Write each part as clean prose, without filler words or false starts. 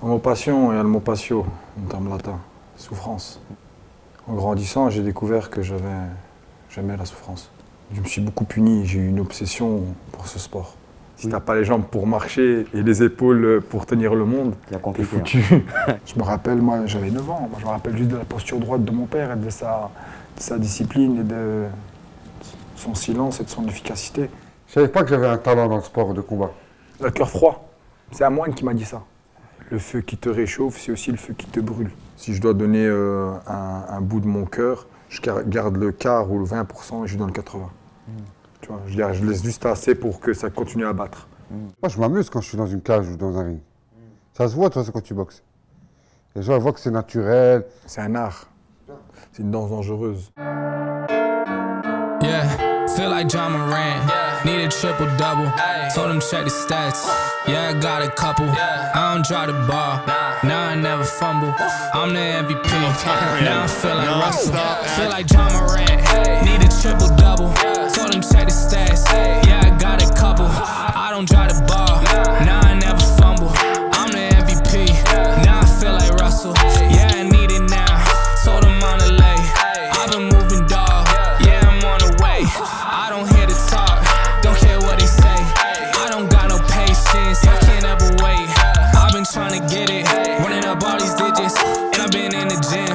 Le mot passion, il y a le mot patio, en termes latins, souffrance. En grandissant, j'ai découvert que j'aimais la souffrance. Je me suis beaucoup puni, j'ai eu une obsession pour ce sport. Si t'as pas les jambes pour marcher et les épaules pour tenir le monde, t'es foutu. Je me rappelle, moi j'avais 9 ans, je me rappelle juste de la posture droite de mon père et de sa discipline et de son silence et de son efficacité. Je savais pas que j'avais un talent dans le sport de combat. Le cœur froid, c'est un moine qui m'a dit ça. Le feu qui te réchauffe, c'est aussi le feu qui te brûle. Si je dois donner un bout de mon cœur, je garde le quart ou le 20% et je lui donne le 80%. Tu vois, je laisse juste assez pour que ça continue à battre. Moi, je m'amuse quand je suis dans une cage ou dans un ring. Ça se voit, toi, quand tu boxes. Les gens voient que c'est naturel. C'est un art. C'est une danse dangereuse. Yeah, feel like John Moran. Need a triple double. Told him check the stats. Yeah, I got a couple. I don't drop the ball. Now I never fumble. I'm the MVP. Now I feel like Russell. Feel like John Moran. Need a triple double. Told him check the stats. Yeah, I got a couple. I don't drop the ball. Now I never fumble. I'm the MVP. Now I feel like Russell. Yeah, I need it now. Told him on the lay. I've been moving dog. Yeah, I'm on the way. I don't hear the talk. Don't care what they say. I don't got no patience. I can't ever wait. I've been trying to get it. Running up all these digits. And I've been in the gym.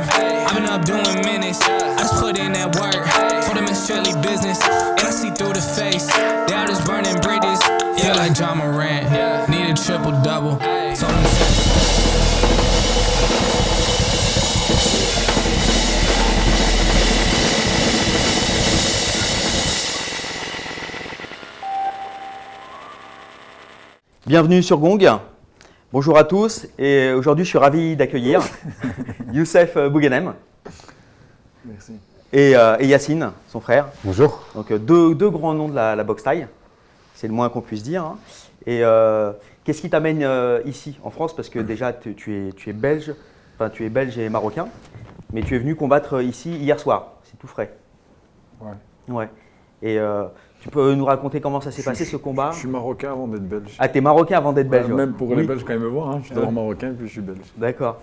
I've been up doing minutes. I just put in that work. Told them it's strictly business. And I see through the face. They all just burning bridges. Feel like John Moran. Need a triple double. Told them Bienvenue sur Gong. Bonjour à tous et aujourd'hui je suis ravi d'accueillir Youssef Bouganem. Merci. Et Yacine, son frère. Bonjour. Donc deux grands noms de la boxe thaï, c'est le moins qu'on puisse dire. Hein. Et qu'est-ce qui t'amène ici en France? Parce que déjà tu es belge, enfin tu es belge et marocain, mais tu es venu combattre ici hier soir, c'est tout frais. Ouais. Ouais. Et tu peux nous raconter comment ça s'est passé ce combat? Je suis marocain avant d'être belge. Ah, t'es marocain avant d'être belge? Même pour Oui. les Belges, quand ils me voient, hein, je suis d'abord marocain puis je suis belge. D'accord.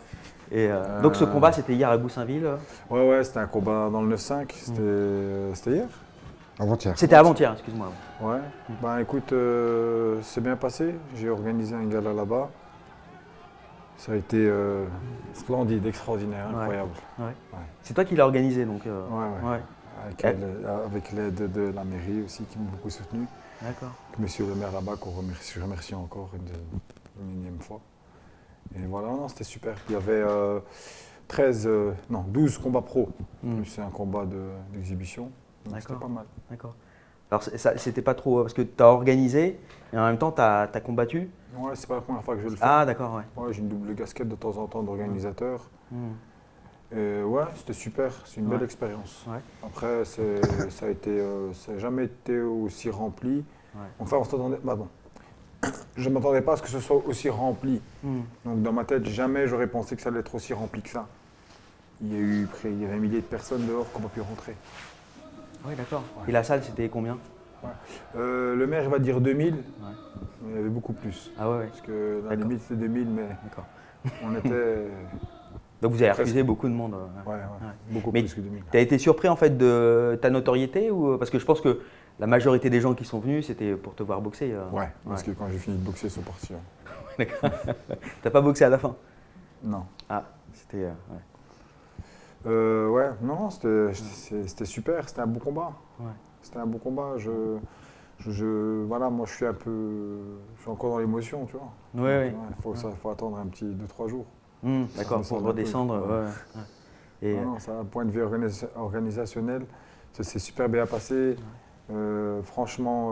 Et donc ce combat c'était hier à Goussainville? Ouais, c'était un combat dans le 9-5. C'était hier. Avant-hier. C'était avant-hier, excuse-moi. Ouais. Ben écoute, c'est bien passé. J'ai organisé un gala là-bas. Ça a été splendide, extraordinaire, incroyable. Ouais. Ouais. C'est toi qui l'as organisé donc. Ouais. Avec l'aide de la mairie aussi qui m'a beaucoup soutenu. D'accord. Monsieur le maire là-bas je remercie encore une énième fois. Et voilà, non, c'était super. Il y avait 12 combats pro, plus un combat d'exhibition. Donc c'était pas mal. D'accord. Alors c'était pas trop parce que tu as organisé et en même temps tu as combattu. Ouais, c'est pas la première fois que je le fais. Ah d'accord, ouais. Ouais, j'ai une double casquette de temps en temps d'organisateur. Ouais, c'était super, c'est une belle expérience. Ouais. Après, ça n'a jamais été aussi rempli. Ouais. Enfin, on s'attendait. Je ne m'attendais pas à ce que ce soit aussi rempli. Donc, dans ma tête, jamais j'aurais pensé que ça allait être aussi rempli que ça. Il y avait un millier de personnes dehors qui n'ont pas pu rentrer. Oui, d'accord. Ouais. Et la salle, c'était combien? Ouais. Le maire va dire 2000, Ouais. mais il y avait beaucoup plus. Ah ouais. Parce que la D'accord. limite, c'est 2000, mais D'accord. on était. Donc vous avez Presque. refusé beaucoup de monde. Ouais, beaucoup Mais plus que 2000. tu as été surpris en fait de ta notoriété ou parce que je pense que la majorité des gens qui sont venus, c'était pour te voir boxer. Ouais, parce que quand j'ai fini de boxer, ils sont partis. Ouais. D'accord. T'as pas boxé à la fin? Non. Ah, c'était. Ouais, non, c'était super, c'était un beau combat. Ouais. C'était un beau combat. Voilà, moi je suis encore dans l'émotion, tu vois. Ouais. Faut attendre un petit 2-3 jours. D'accord, Ça pour descend un peu. redescendre. Ouais. Et, Non, ça, un point de vue organisationnel, ça s'est super bien passé. Franchement,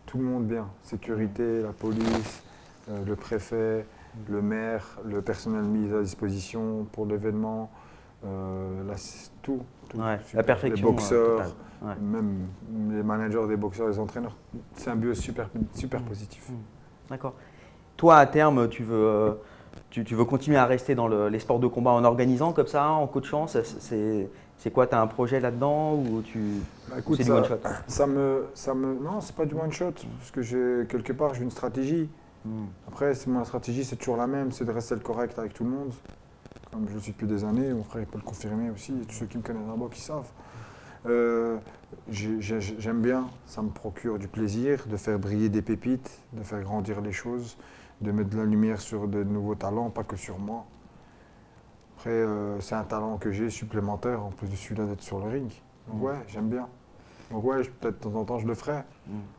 tout le monde bien. Sécurité, la police, le préfet, le maire, le personnel mis à disposition pour l'événement, tout. ouais, Super. la perfection. Les boxeurs, totale. Ouais. même les managers des boxeurs, les entraîneurs, c'est un bio super positif. D'accord. Toi, à terme, tu veux continuer à rester dans les sports de combat en organisant comme ça, en coachant? C'est quoi, tu as un projet là-dedans ou Écoute, c'est du one shot? non, c'est pas du one shot, parce que quelque part, j'ai une stratégie. Après, ma stratégie, c'est toujours la même, c'est de rester le correct avec tout le monde. Comme je le suis depuis des années, mon frère il peut le confirmer aussi, et tous ceux qui me connaissent en boxe, ils savent. J'aime bien, ça me procure du plaisir de faire briller des pépites, de faire grandir les choses, de mettre de la lumière sur de nouveaux talents, pas que sur moi. Après, c'est un talent que j'ai supplémentaire, en plus de celui-là d'être sur le ring. Donc ouais, j'aime bien. Donc ouais, peut-être de temps en temps, je le ferai.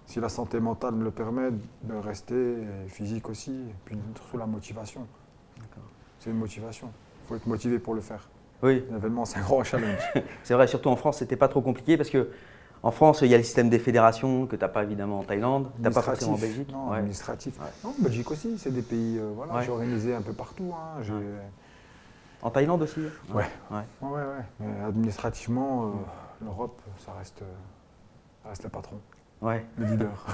Si la santé mentale me le permet, de rester, et physique aussi, et puis surtout la motivation. C'est une motivation. Il faut être motivé pour le faire. Oui, L'événement, c'est un grand challenge. c'est vrai, surtout en France, c'était pas trop compliqué parce que en France, il y a le système des fédérations que tu n'as pas évidemment en Thaïlande, tu n'as pas forcément en Belgique. Non, Ouais. administratif. Ouais. Non, Belgique aussi, c'est des pays, voilà, Ouais. j'ai organisé un peu partout. Hein, En Thaïlande aussi. Ouais. Ouais. Ouais. Mais administrativement, l'Europe, ça reste le patron, Ouais. le leader.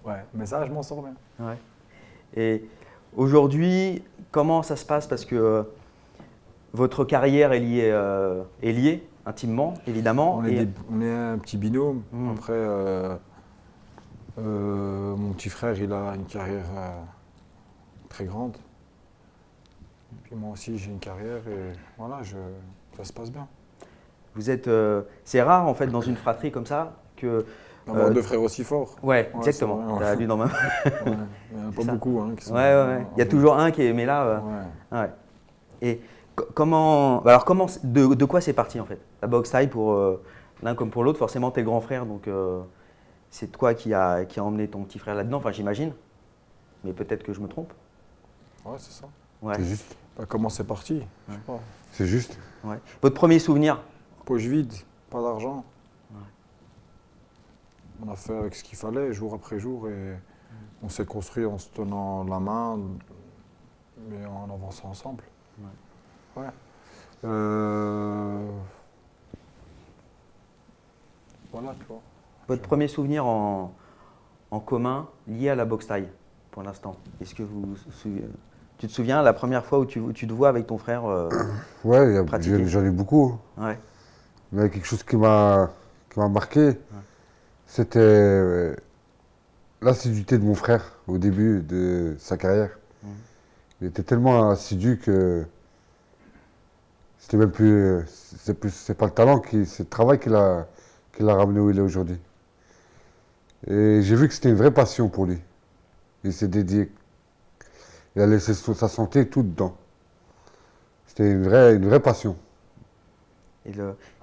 Ouais, mais ça, je m'en sors bien. Ouais. Et aujourd'hui, comment ça se passe? Parce que votre carrière est liée intimement, évidemment. On est un petit binôme. Après, mon petit frère, il a une carrière très grande. Puis moi aussi, j'ai une carrière et voilà, ça se passe bien. Vous êtes, c'est rare en fait dans une fratrie comme ça que. D'avoir deux frères aussi forts. Ouais, Ouais, exactement. c'est vrai, T'as ouais. lu dans ma. Ouais, il n'y en a pas Ça. beaucoup. Hein, qui sont, Ouais. Il y a toujours un qui est, mais là. Ouais. Et comment, de quoi c'est parti en fait? La boxe thaï pour l'un comme pour l'autre, forcément t'es le grand frère, donc c'est toi qui a emmené ton petit frère là-dedans, enfin j'imagine, mais peut-être que je me trompe. Ouais, c'est ça. Ouais. C'est juste. Bah, comment c'est parti? Je sais pas. C'est juste. Ouais. Votre premier souvenir? Poche vide, pas d'argent. On a fait avec ce qu'il fallait, jour après jour, et on s'est construit en se tenant la main, mais en avançant ensemble. Ouais. Voilà, tu vois. Votre premier souvenir en commun lié à la boxe thaï pour l'instant? Est-ce que tu te souviens la première fois où tu te vois avec ton frère Ouais, pratiquer? j'en ai beaucoup. Ouais. Mais quelque chose qui m'a marqué, c'était l'assiduité de mon frère au début de sa carrière. Il était tellement assidu que c'était même plus, c'est pas le talent, c'est le travail qui l'a ramené où il est aujourd'hui. Et j'ai vu que c'était une vraie passion pour lui. Il s'est dédié. Il a laissé sa santé tout dedans. C'était une vraie passion. Et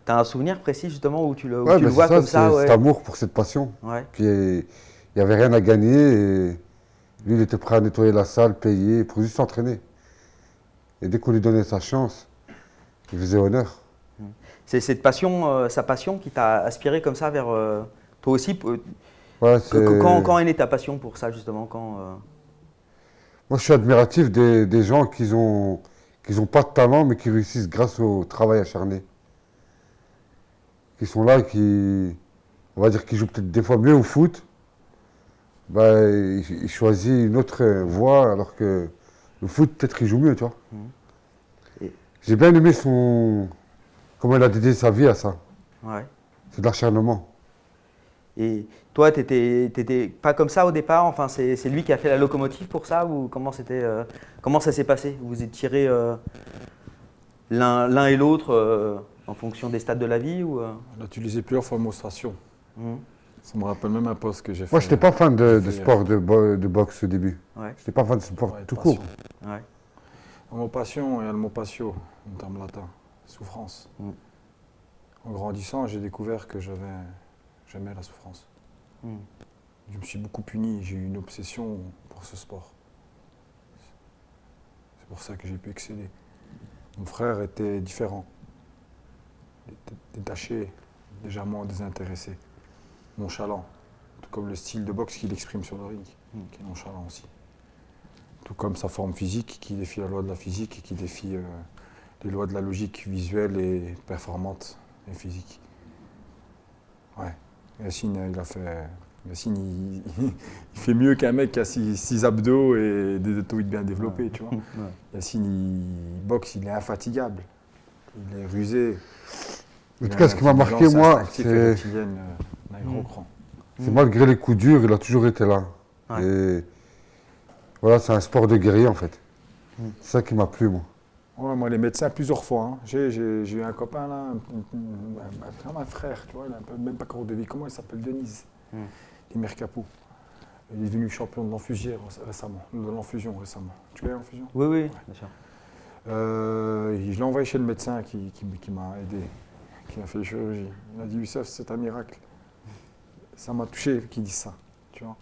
t'as un souvenir précis justement où tu le Ouais, ben vois c'est comme ça? c'est Ouais. cet amour pour cette passion. Ouais. Puis il n'y avait rien à gagner et lui, il était prêt à nettoyer la salle, payer, pour juste s'entraîner. Et dès qu'on lui donnait sa chance, il faisait honneur. C'est cette passion, sa passion qui t'a aspiré comme ça vers toi aussi. Ouais, Quand est née ta passion pour ça justement Moi, je suis admiratif des gens qui ont pas de talent, mais qui réussissent grâce au travail acharné. Qui sont là, on va dire, qui jouent peut-être des fois mieux au foot. Bah, il choisit une autre voie, alors que le foot, peut-être qu'il joue mieux, tu vois. Et- J'ai bien aimé comment il a dédié sa vie à ça. Ouais. C'est de l'acharnement. Et toi, t'étais pas comme ça au départ. Enfin, c'est lui qui a fait la locomotive pour ça ou comment ça s'est passé? Vous vous êtes tirés l'un et l'autre en fonction des stades de la vie ou On a utilisé plusieurs fois le mot station. Ça me rappelle même un poste que j'ai fait. Moi, je n'étais pas fan de fait, sport de boxe au début. Ouais. Je n'étais pas fan de sport Ouais, tout passion. court. Ouais. Le mot passion, il y a le mot patio, en termes latins, souffrance. En grandissant, j'ai découvert que j'aimais la souffrance. Je me suis beaucoup puni, j'ai eu une obsession pour ce sport. C'est pour ça que j'ai pu exceller. Mon frère était différent. Il était détaché, légèrement désintéressé, nonchalant. Tout comme le style de boxe qu'il exprime sur le ring, qui est nonchalant aussi. Tout comme sa forme physique qui défie la loi de la physique et qui défie les lois de la logique visuelle et performante et physique. Ouais. Yacine, il fait mieux qu'un mec qui a 6 abdos et des deltoïdes bien développés, tu vois. Ouais. Yacine, il boxe, il est infatigable. Il est rusé. En tout cas, ce qui m'a marqué, moi, c'est un gros cran. malgré les coups durs, il a toujours été là. Ouais. Et Voilà, c'est un sport de guerrier en fait. C'est ça qui m'a plu, moi. Ouais, moi, les médecins, plusieurs fois. Hein. J'ai eu un copain, là, comme un frère, tu vois, il a même pas cours de vie. Comment il s'appelle? Denise, Limer Capou. Il est devenu champion de l'enfusion récemment. Tu connais l'enfusion? Oui, oui, bien sûr. Je l'ai envoyé chez le médecin qui m'a aidé, qui m'a fait les chirurgies. Il m'a dit, Youssef, c'est un miracle. Ça m'a touché qu'il dise ça, tu vois.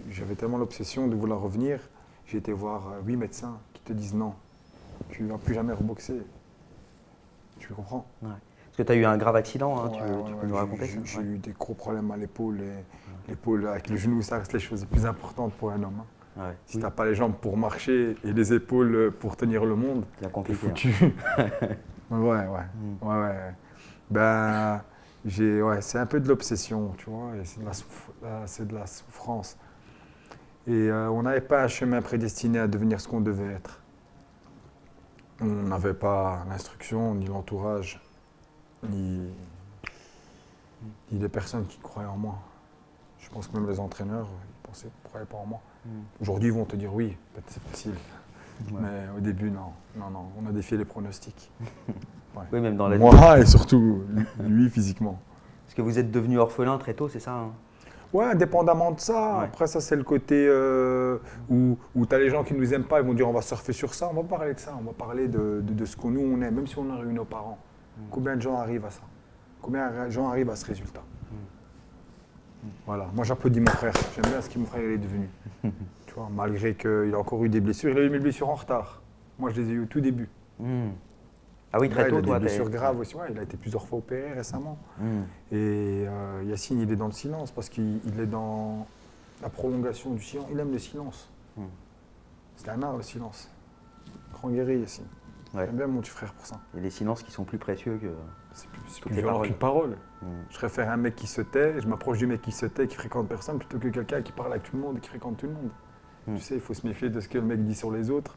J'avais tellement l'obsession de vouloir revenir. J'ai été voir 8 médecins qui te disent non, tu ne vas plus jamais reboxer. Tu comprends? Ouais. Parce que tu as eu un grave accident, hein, Ouais, tu peux nous raconter ça? J'ai eu des gros problèmes à l'épaule. L'épaule avec le genou, ça reste les choses les plus importantes pour un homme. Hein. Ouais. Si tu n'as pas les jambes pour marcher et les épaules pour tenir le monde, C'est t'es compliqué. foutu. ouais. Ben, c'est un peu de l'obsession, tu vois, et c'est de la souffrance. Et on n'avait pas un chemin prédestiné à devenir ce qu'on devait être. On n'avait pas l'instruction, ni l'entourage, ni les personnes qui croyaient en moi. Je pense que même les entraîneurs, ils ne croyaient pas en moi. Aujourd'hui, ils vont te dire oui, peut-être c'est facile. Ouais. Mais au début, non, on a défié les pronostics. Ouais. Oui, même dans la Moi et surtout lui physiquement. Parce que vous êtes devenu orphelin très tôt, c'est ça, hein? Ouais, indépendamment de ça. Ouais. Après, ça, c'est le côté où tu as les gens qui ne nous aiment pas, ils vont dire on va surfer sur ça. On va parler de ça, on va parler de ce que nous on est, même si on a eu nos parents. Combien de gens arrivent à ça? Combien de gens arrivent à ce résultat? Voilà, moi j'applaudis mon frère. J'aime bien ce que mon frère il est devenu. Tu vois, malgré qu'il a encore eu des blessures, il a eu mes blessures en retard. Moi, je les ai eues au tout début. Ah oui, très Ouais, tôt, il a toi. des blessures graves aussi. Ouais, il a été plusieurs fois opéré récemment. Et Yacine, il est dans le silence parce qu'il est dans la prolongation du silence. Il aime le silence. C'est un art, le silence. Grand guerrier, Yacine. Ouais. J'aime bien mon petit frère pour ça. Il y a des silences qui sont plus précieux que. C'est Toutes plus les violent paroles. qu'une parole. Je préfère un mec qui se tait, je m'approche du mec qui se tait, qui fréquente personne, plutôt que quelqu'un qui parle avec tout le monde et qui fréquente tout le monde. Tu sais, il faut se méfier de ce que le mec dit sur les autres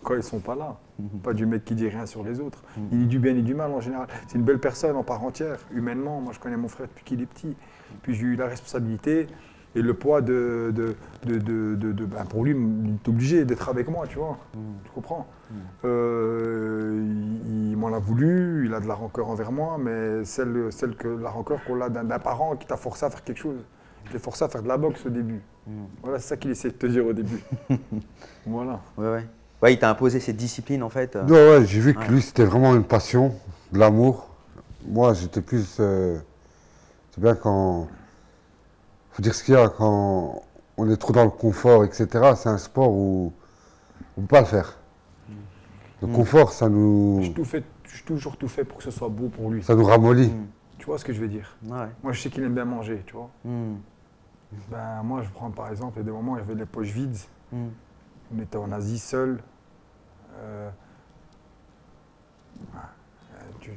quand ils sont pas là. Pas du mec qui dit rien sur les autres. Il dit du bien et du mal en général. C'est une belle personne en part entière, humainement. Moi, je connais mon frère depuis qu'il est petit. Puis j'ai eu la responsabilité et le poids pour lui, il est obligé d'être avec moi, tu vois. Tu comprends? Il m'en a voulu, il a de la rancœur envers moi, mais la rancœur qu'on a d'un parent qui t'a forcé à faire quelque chose. Il t'a forcé à faire de la boxe au début. Voilà, c'est ça qu'il essaie de te dire au début. Voilà. Ouais. Ouais, il t'a imposé cette discipline en fait. Ouais, j'ai vu que lui, c'était vraiment une passion, de l'amour. Moi, j'étais plus. C'est bien quand. Faut dire ce qu'il y a, quand on est trop dans le confort, etc. C'est un sport où on ne peut pas le faire. Le confort, ça nous. J'ai toujours tout fait pour que ce soit beau pour lui. Ça nous ramollit. Tu vois ce que je veux dire? Ouais. Moi, je sais qu'il aime bien manger, tu vois. Ben, moi, je prends par exemple, il y a des moments où il y avait les poches vides. On était en Asie seul. Tu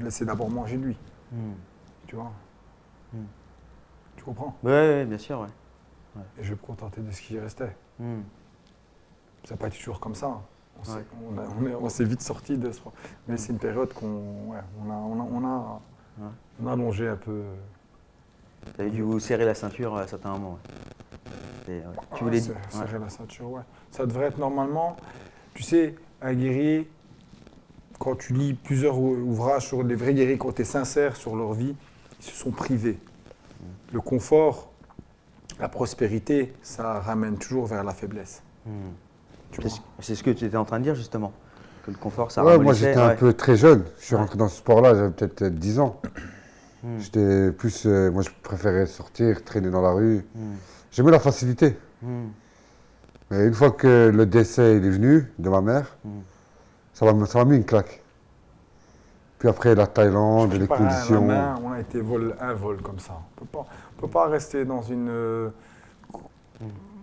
laissais d'abord manger lui. Tu vois? Tu comprends? Ouais, bien sûr, ouais. Et je vais me contenter de ce qui restait. Ça n'a pas été toujours comme ça. On s'est vite sorti de ce. Mais c'est une période qu'on a allongé un peu. Tu avais dû vous serrer la ceinture à certains moments. Ouais. Tu voulais dire. Serrer la ceinture, ouais. Ça devrait être normalement. Tu sais, un guerrier, quand tu lis plusieurs ouvrages sur les vrais guerriers, quand tu es sincère sur leur vie, ils se sont privés. Le confort, la prospérité, ça ramène toujours vers la faiblesse. Tu vois? C'est ce que tu étais en train de dire justement. Que le confort, ça Ouais, moi ramollissait, j'étais un ouais. peu très jeune. Je suis rentré dans ce sport-là, j'avais peut-être 10 ans. J'étais plus. Moi je préférais sortir, traîner dans la rue. J'aimais la facilité. Mais une fois que le décès il est venu de ma mère, ça m'a mis une claque. Puis après la Thaïlande, les Par la conditions. main, on a été un vol comme ça. On peut pas rester dans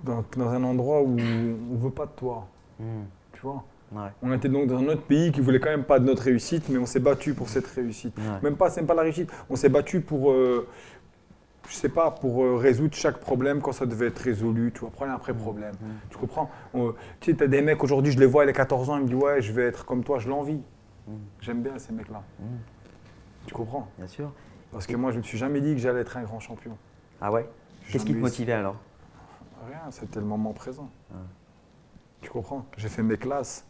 dans un endroit où on veut pas de toi. Tu vois? Ouais. On était donc dans un autre pays qui voulait quand même pas de notre réussite, mais on s'est battu pour cette réussite. Ouais. Même pas, c'est même pas la réussite. On s'est battu pour, je sais pas, pour résoudre chaque problème quand ça devait être résolu. Tu vois, problème après problème. Tu comprends? Tu sais, t'as des mecs aujourd'hui, je les vois, à les 14 ans, ils me disent ouais, je vais être comme toi, je l'envie. J'aime bien ces mecs-là. Tu comprends? Bien sûr. Parce que moi, je me suis jamais dit que j'allais être un grand champion. Ah ouais? Qu'est-ce qui te Jamais- motivait alors? Rien, c'était le moment présent. Tu comprends? J'ai fait mes classes.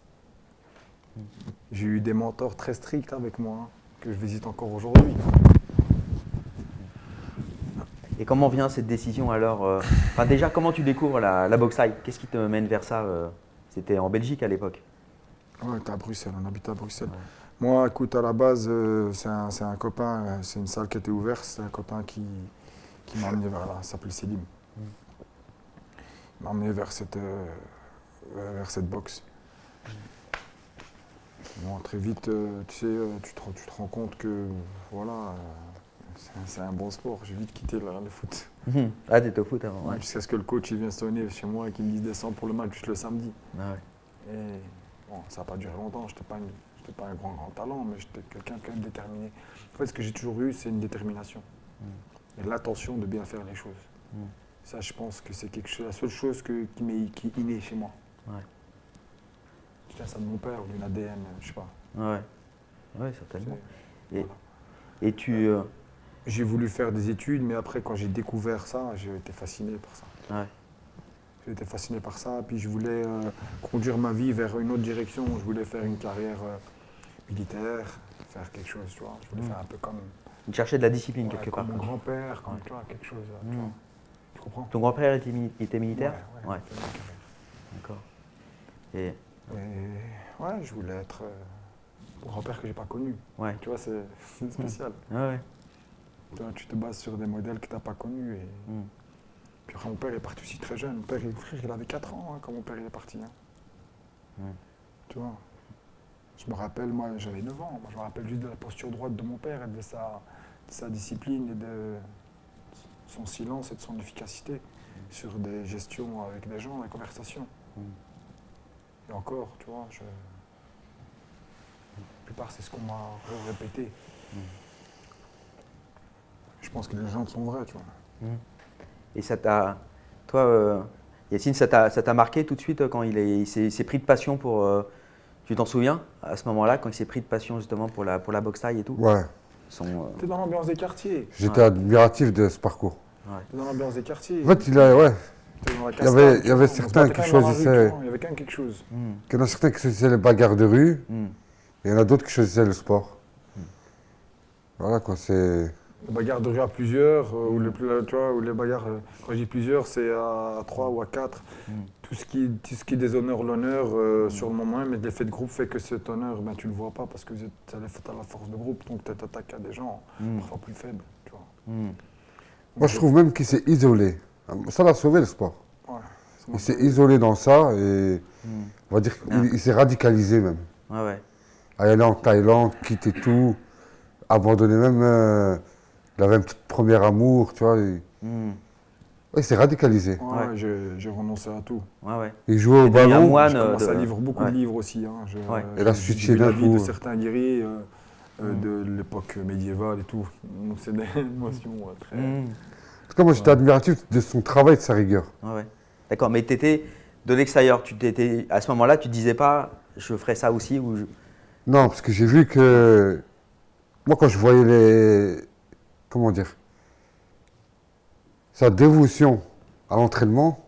J'ai eu des mentors très stricts avec moi, hein, que je visite encore aujourd'hui. Et comment vient cette décision alors enfin, déjà, comment tu découvres la boxe thaï? Qu'est-ce qui te mène vers ça C'était en Belgique à l'époque. Ouais, t'es à Bruxelles, on habite à Bruxelles. Moi, écoute, à la base, c'est un copain, c'est une salle qui était ouverte, c'est un copain qui m'a amené vers là, il s'appelle Selim. Il m'a amené vers cette boxe. Bon, très vite, tu sais, tu te rends compte que voilà, c'est un bon sport. J'ai vite quitté le foot. Ah, t'étais au foot avant. Ouais. Jusqu'à ce que le coach il vienne sonner chez moi et qu'il me dise descends pour le match le samedi. Ah ouais. Et bon, ça n'a pas duré longtemps, je n'étais pas un grand talent, mais j'étais quelqu'un quand même déterminé. En fait, ce que j'ai toujours eu, c'est une détermination. Et l'intention de bien faire les choses. Ça, je pense que c'est la seule chose qui est innée chez moi. Ouais. Je tiens ça de mon père ou d'une ADN, je sais pas. Ouais, ouais, certainement. Et, Voilà. et tu. J'ai voulu faire des études, mais après, quand j'ai découvert ça, j'ai été fasciné par ça. Ouais. J'ai été fasciné par ça, puis je voulais conduire ma vie vers une autre direction. Je voulais faire une carrière militaire, faire quelque chose, tu vois. Je voulais faire un peu comme, Tu cherchais de la discipline ouais, quelque comme part. mon grand-père, comme tu vois, quelque chose, tu vois. Tu comprends? Ton grand-père était militaire? Ouais. D'accord. Et Et ouais, je voulais être mon grand-père que j'ai pas connu. ouais. Tu vois, c'est spécial. Ouais. Tu vois, tu te bases sur des modèles que tu n'as pas connus. Et... Puis après, mon père est parti aussi très jeune. Mon père, frère, il avait 4 ans hein, quand mon père il est parti. Hein. Tu vois, je me rappelle, moi j'avais 9 ans. Moi, je me rappelle juste de la posture droite de mon père et de sa discipline et de son silence et de son efficacité sur des gestions avec des gens, des conversations. Et encore, tu vois, la plupart, c'est ce qu'on m'a répété. Je pense que les gens sont vrais, tu vois. Et ça t'a. Toi, Yacine, ça t'a marqué tout de suite quand il s'est pris de passion pour. Tu t'en souviens à ce moment-là, quand il s'est pris de passion justement pour la boxe thaï et tout? Ouais. T'es dans l'ambiance des quartiers. J'étais admiratif de ce parcours. T'es dans l'ambiance des quartiers. En fait, ouais. T'es dans la Il y avait- cascade, il y avait tu vois. On se certains battait qui quand même dans la rue, choisissaient- tu vois. Il y avait quand même quelque chose. Il y en a certains qui choisissaient les bagarres de rue, et il y en a d'autres qui choisissaient le sport. Voilà quoi, c'est. Les bagarres de rue à plusieurs, ou tu vois, ou les bagarres, quand je dis plusieurs, c'est à 3 ou à 4. Tout ce qui déshonore l'honneur sur le moment même, et l'effet de groupe fait que cet honneur, ben, tu ne le vois pas parce que tu as la force de groupe, donc tu t'attaques à des gens parfois plus faibles. Tu vois. Moi je trouve même qu'il s'est isolé. Ça l'a sauvé le sport. Ouais, Il s'est isolé dans ça et on va dire qu'il s'est radicalisé même. Ouais, ouais. À aller en Thaïlande, quitter tout, abandonner même. Il avait un petit premier amour, tu vois. Ouais, il s'est radicalisé. Ouais, j'ai renoncé à tout. Ouais, ouais. Il jouait au Il est devenu un ballon. moine, Je commence à de- lire beaucoup ouais. de livres aussi. Hein. Ouais. Et la J'ai switché vu la d'un vie de coup. certains guerriers de l'époque médiévale et tout. Donc c'est des émotions très... En tout cas, moi j'étais admiratif de son travail, de sa rigueur. Ouais, ouais. D'accord, mais tu étais de l'extérieur. À ce moment-là, tu ne disais pas je ferais ça aussi ou Non, parce que j'ai vu que. Moi, quand je voyais les. Comment dire? Sa dévotion à l'entraînement,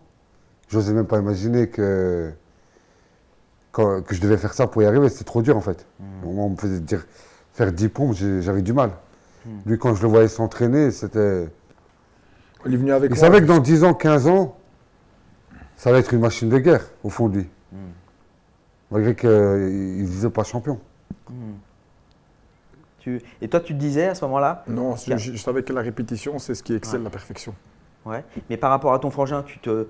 j'osais même pas imaginer que je devais faire ça pour y arriver. C'était trop dur en fait. Moi, on me faisait dire faire 10 pompes, j'avais du mal. Lui, quand je le voyais s'entraîner, c'était. Il est venu avec Il moi. savait que dans 10 ans, 15 ans, ça allait être une machine de guerre, au fond de lui. Malgré qu'il ne disait pas champion. Et toi, tu te disais à ce moment-là, Non, je savais que la répétition, c'est ce qui excelle la perfection. ouais. Mais par rapport à ton frangin, tu te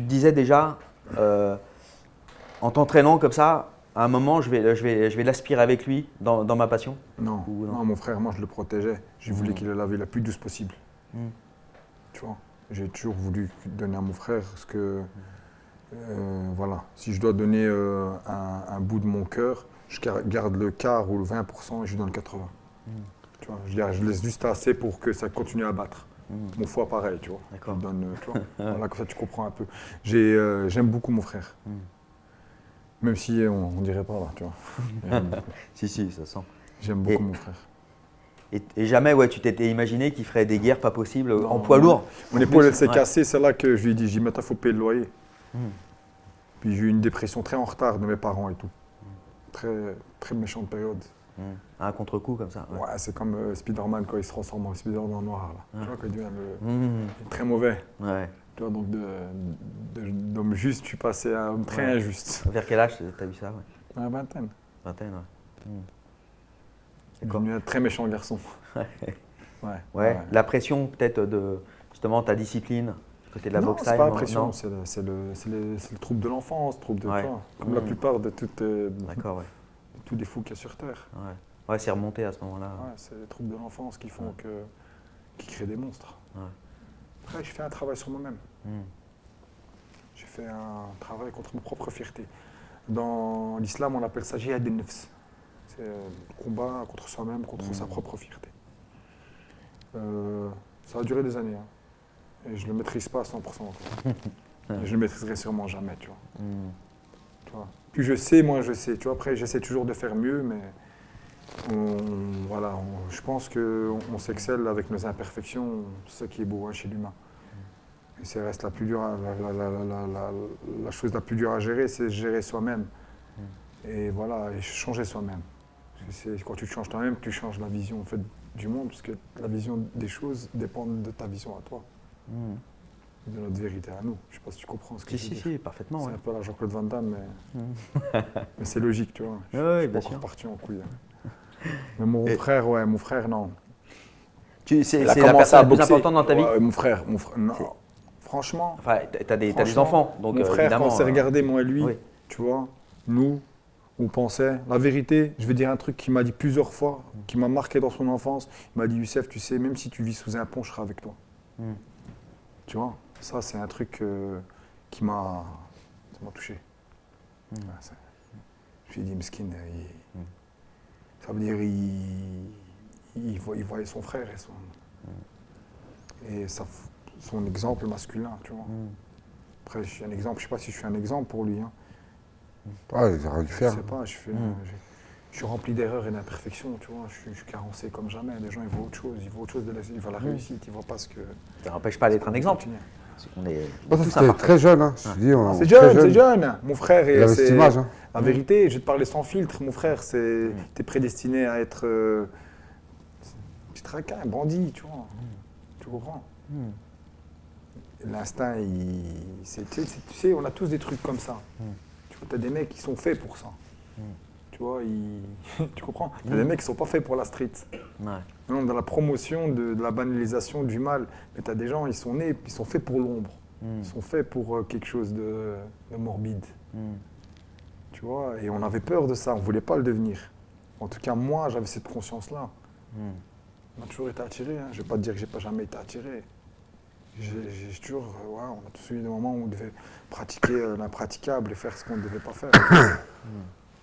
disais déjà, en t'entraînant comme ça, à un moment, je vais l'aspirer avec lui dans ma passion. Non, Ou non. non, mon frère, moi, je le protégeais. Je voulais qu'il ait la vie la plus douce possible. Tu vois, j'ai toujours voulu donner à mon frère ce que... voilà, si je dois donner un bout de mon cœur, je garde le quart ou le 20% et je lui donne 80. Tu vois, je laisse juste assez pour que ça continue à battre. Mon foie, pareil, tu vois. D'accord. Je donne, tu vois. Voilà, comme ça, tu comprends un peu. J'aime beaucoup mon frère. Même si on dirait pas, là, tu vois. J'aime beaucoup. Si, ça sent. J'aime beaucoup mon frère. Et jamais, ouais, tu t'étais imaginé qu'il ferait des guerres pas possibles en poids lourd. Mon épaule, elle s'est Ouais. cassée, c'est là que je lui ai dit, maintenant, il faut payer le loyer. Puis j'ai eu une dépression très en retard de mes parents et tout. Très, très méchante période. Un contre-coup comme ça. Ouais. Ouais, c'est comme Spider-Man quand il se transforme en Spider-Man noir. Là. Tu vois, quand il devient Mhm. très mauvais. Ouais. Tu vois, donc d'homme juste, je suis passé à homme très Ouais. injuste. Vers quel âge t'as vu ça? Ouais. À vingtaine. Vingtaine, ouais. Je suis D'accord. devenu un très méchant garçon. Ouais. La pression peut-être de justement ta discipline, côté de la Non, boxe c'est time, pas la non? pression, Non. c'est le trouble de l'enfance, trouble de Ouais. toi. Comme la plupart de D'accord, ouais. tous les fous qu'il y a sur Terre. Ouais, ouais, c'est remonté à ce moment-là. Ouais, c'est les troubles de l'enfance qui font qui créent des monstres. Ouais. Après, j'ai fait un travail sur moi-même. Mm. J'ai fait un travail contre ma propre fierté. Dans l'islam, on appelle ça jihad al-nafs. C'est le combat contre soi-même, contre sa propre fierté. Ça a duré des années. Hein. Et je ne le maîtrise pas à 100% encore. Et je ne le maîtriserai sûrement jamais, tu vois. Tu vois. Plus je sais, moins je sais. Tu vois, après, j'essaie toujours de faire mieux, mais je pense qu'on s'excelle avec nos imperfections. C'est ça qui est beau chez l'humain. Et c'est reste la plus dure, la chose la plus dure à gérer, c'est gérer soi-même. Et voilà, et changer soi-même. C'est quand tu changes toi-même, tu changes la vision en fait, du monde, parce que la vision des choses dépend de ta vision à toi, de notre vérité à nous. Je ne sais pas si tu comprends ce que je veux dire. Si, parfaitement. C'est Ouais. un peu la Jean-Claude Van Damme, mais c'est logique, tu vois. Je Ouais, suis bien pas sûr. encore parti en couille. Mais mon frère, non. C'est Il a la commencé personne à la plus boxer. importante dans ta vie. Ouais, mon frère, non. Franchement, Enfin, t'as des franchement, enfants, donc mon frère, évidemment. quand on s'est regardé, moi et lui, oui. tu vois, nous, on pensait, la vérité, je vais dire un truc qu'il m'a dit plusieurs fois, qui m'a marqué dans son enfance. Il m'a dit, Youssef, tu sais, même si tu vis sous un pont, je serai avec toi. Tu vois, ça, c'est un truc ça m'a touché. Ouais, je lui ai dit, Meskin, ça veut dire, il voyait son frère et son exemple masculin, tu vois. Après, je suis un exemple, je sais pas si je suis un exemple pour lui. Hein. Ah, il aurait dû Je faire. sais pas, je suis rempli d'erreurs et d'imperfections, tu vois. Je suis carencé comme jamais. Les gens, ils voient autre chose. Ils voient autre chose ils voient la réussite, ils voient pas ce que. Ça n'empêche pas d'être un exemple. Continue. On est Bah, ça, tous c'était imparfaits. très jeune, hein. Je te dis, C'est jeune, c'est jeune. Mon frère, Il avait cette image, hein. la vérité, je vais te parler sans filtre. Mon frère, t'es prédestiné à être petit traquin, un bandit, tu vois. Tu comprends? L'instinct, tu sais, on a tous des trucs comme ça. Tu vois, t'as des mecs qui sont faits pour ça. Tu vois, tu comprends? T'as des mecs qui sont pas faits pour la street. Ouais. Non, dans la promotion de la banalisation du mal. Mais t'as des gens, ils sont nés, ils sont faits pour l'ombre. Ils sont faits pour quelque chose de morbide. Tu vois, et on avait peur de ça, on voulait pas le devenir. En tout cas, moi, j'avais cette conscience-là. On a toujours été attiré, hein. Je vais pas te dire que j'ai pas jamais été attiré. J'ai toujours, on a tous eu des moments où on devait pratiquer l'impraticable et faire ce qu'on ne devait pas faire.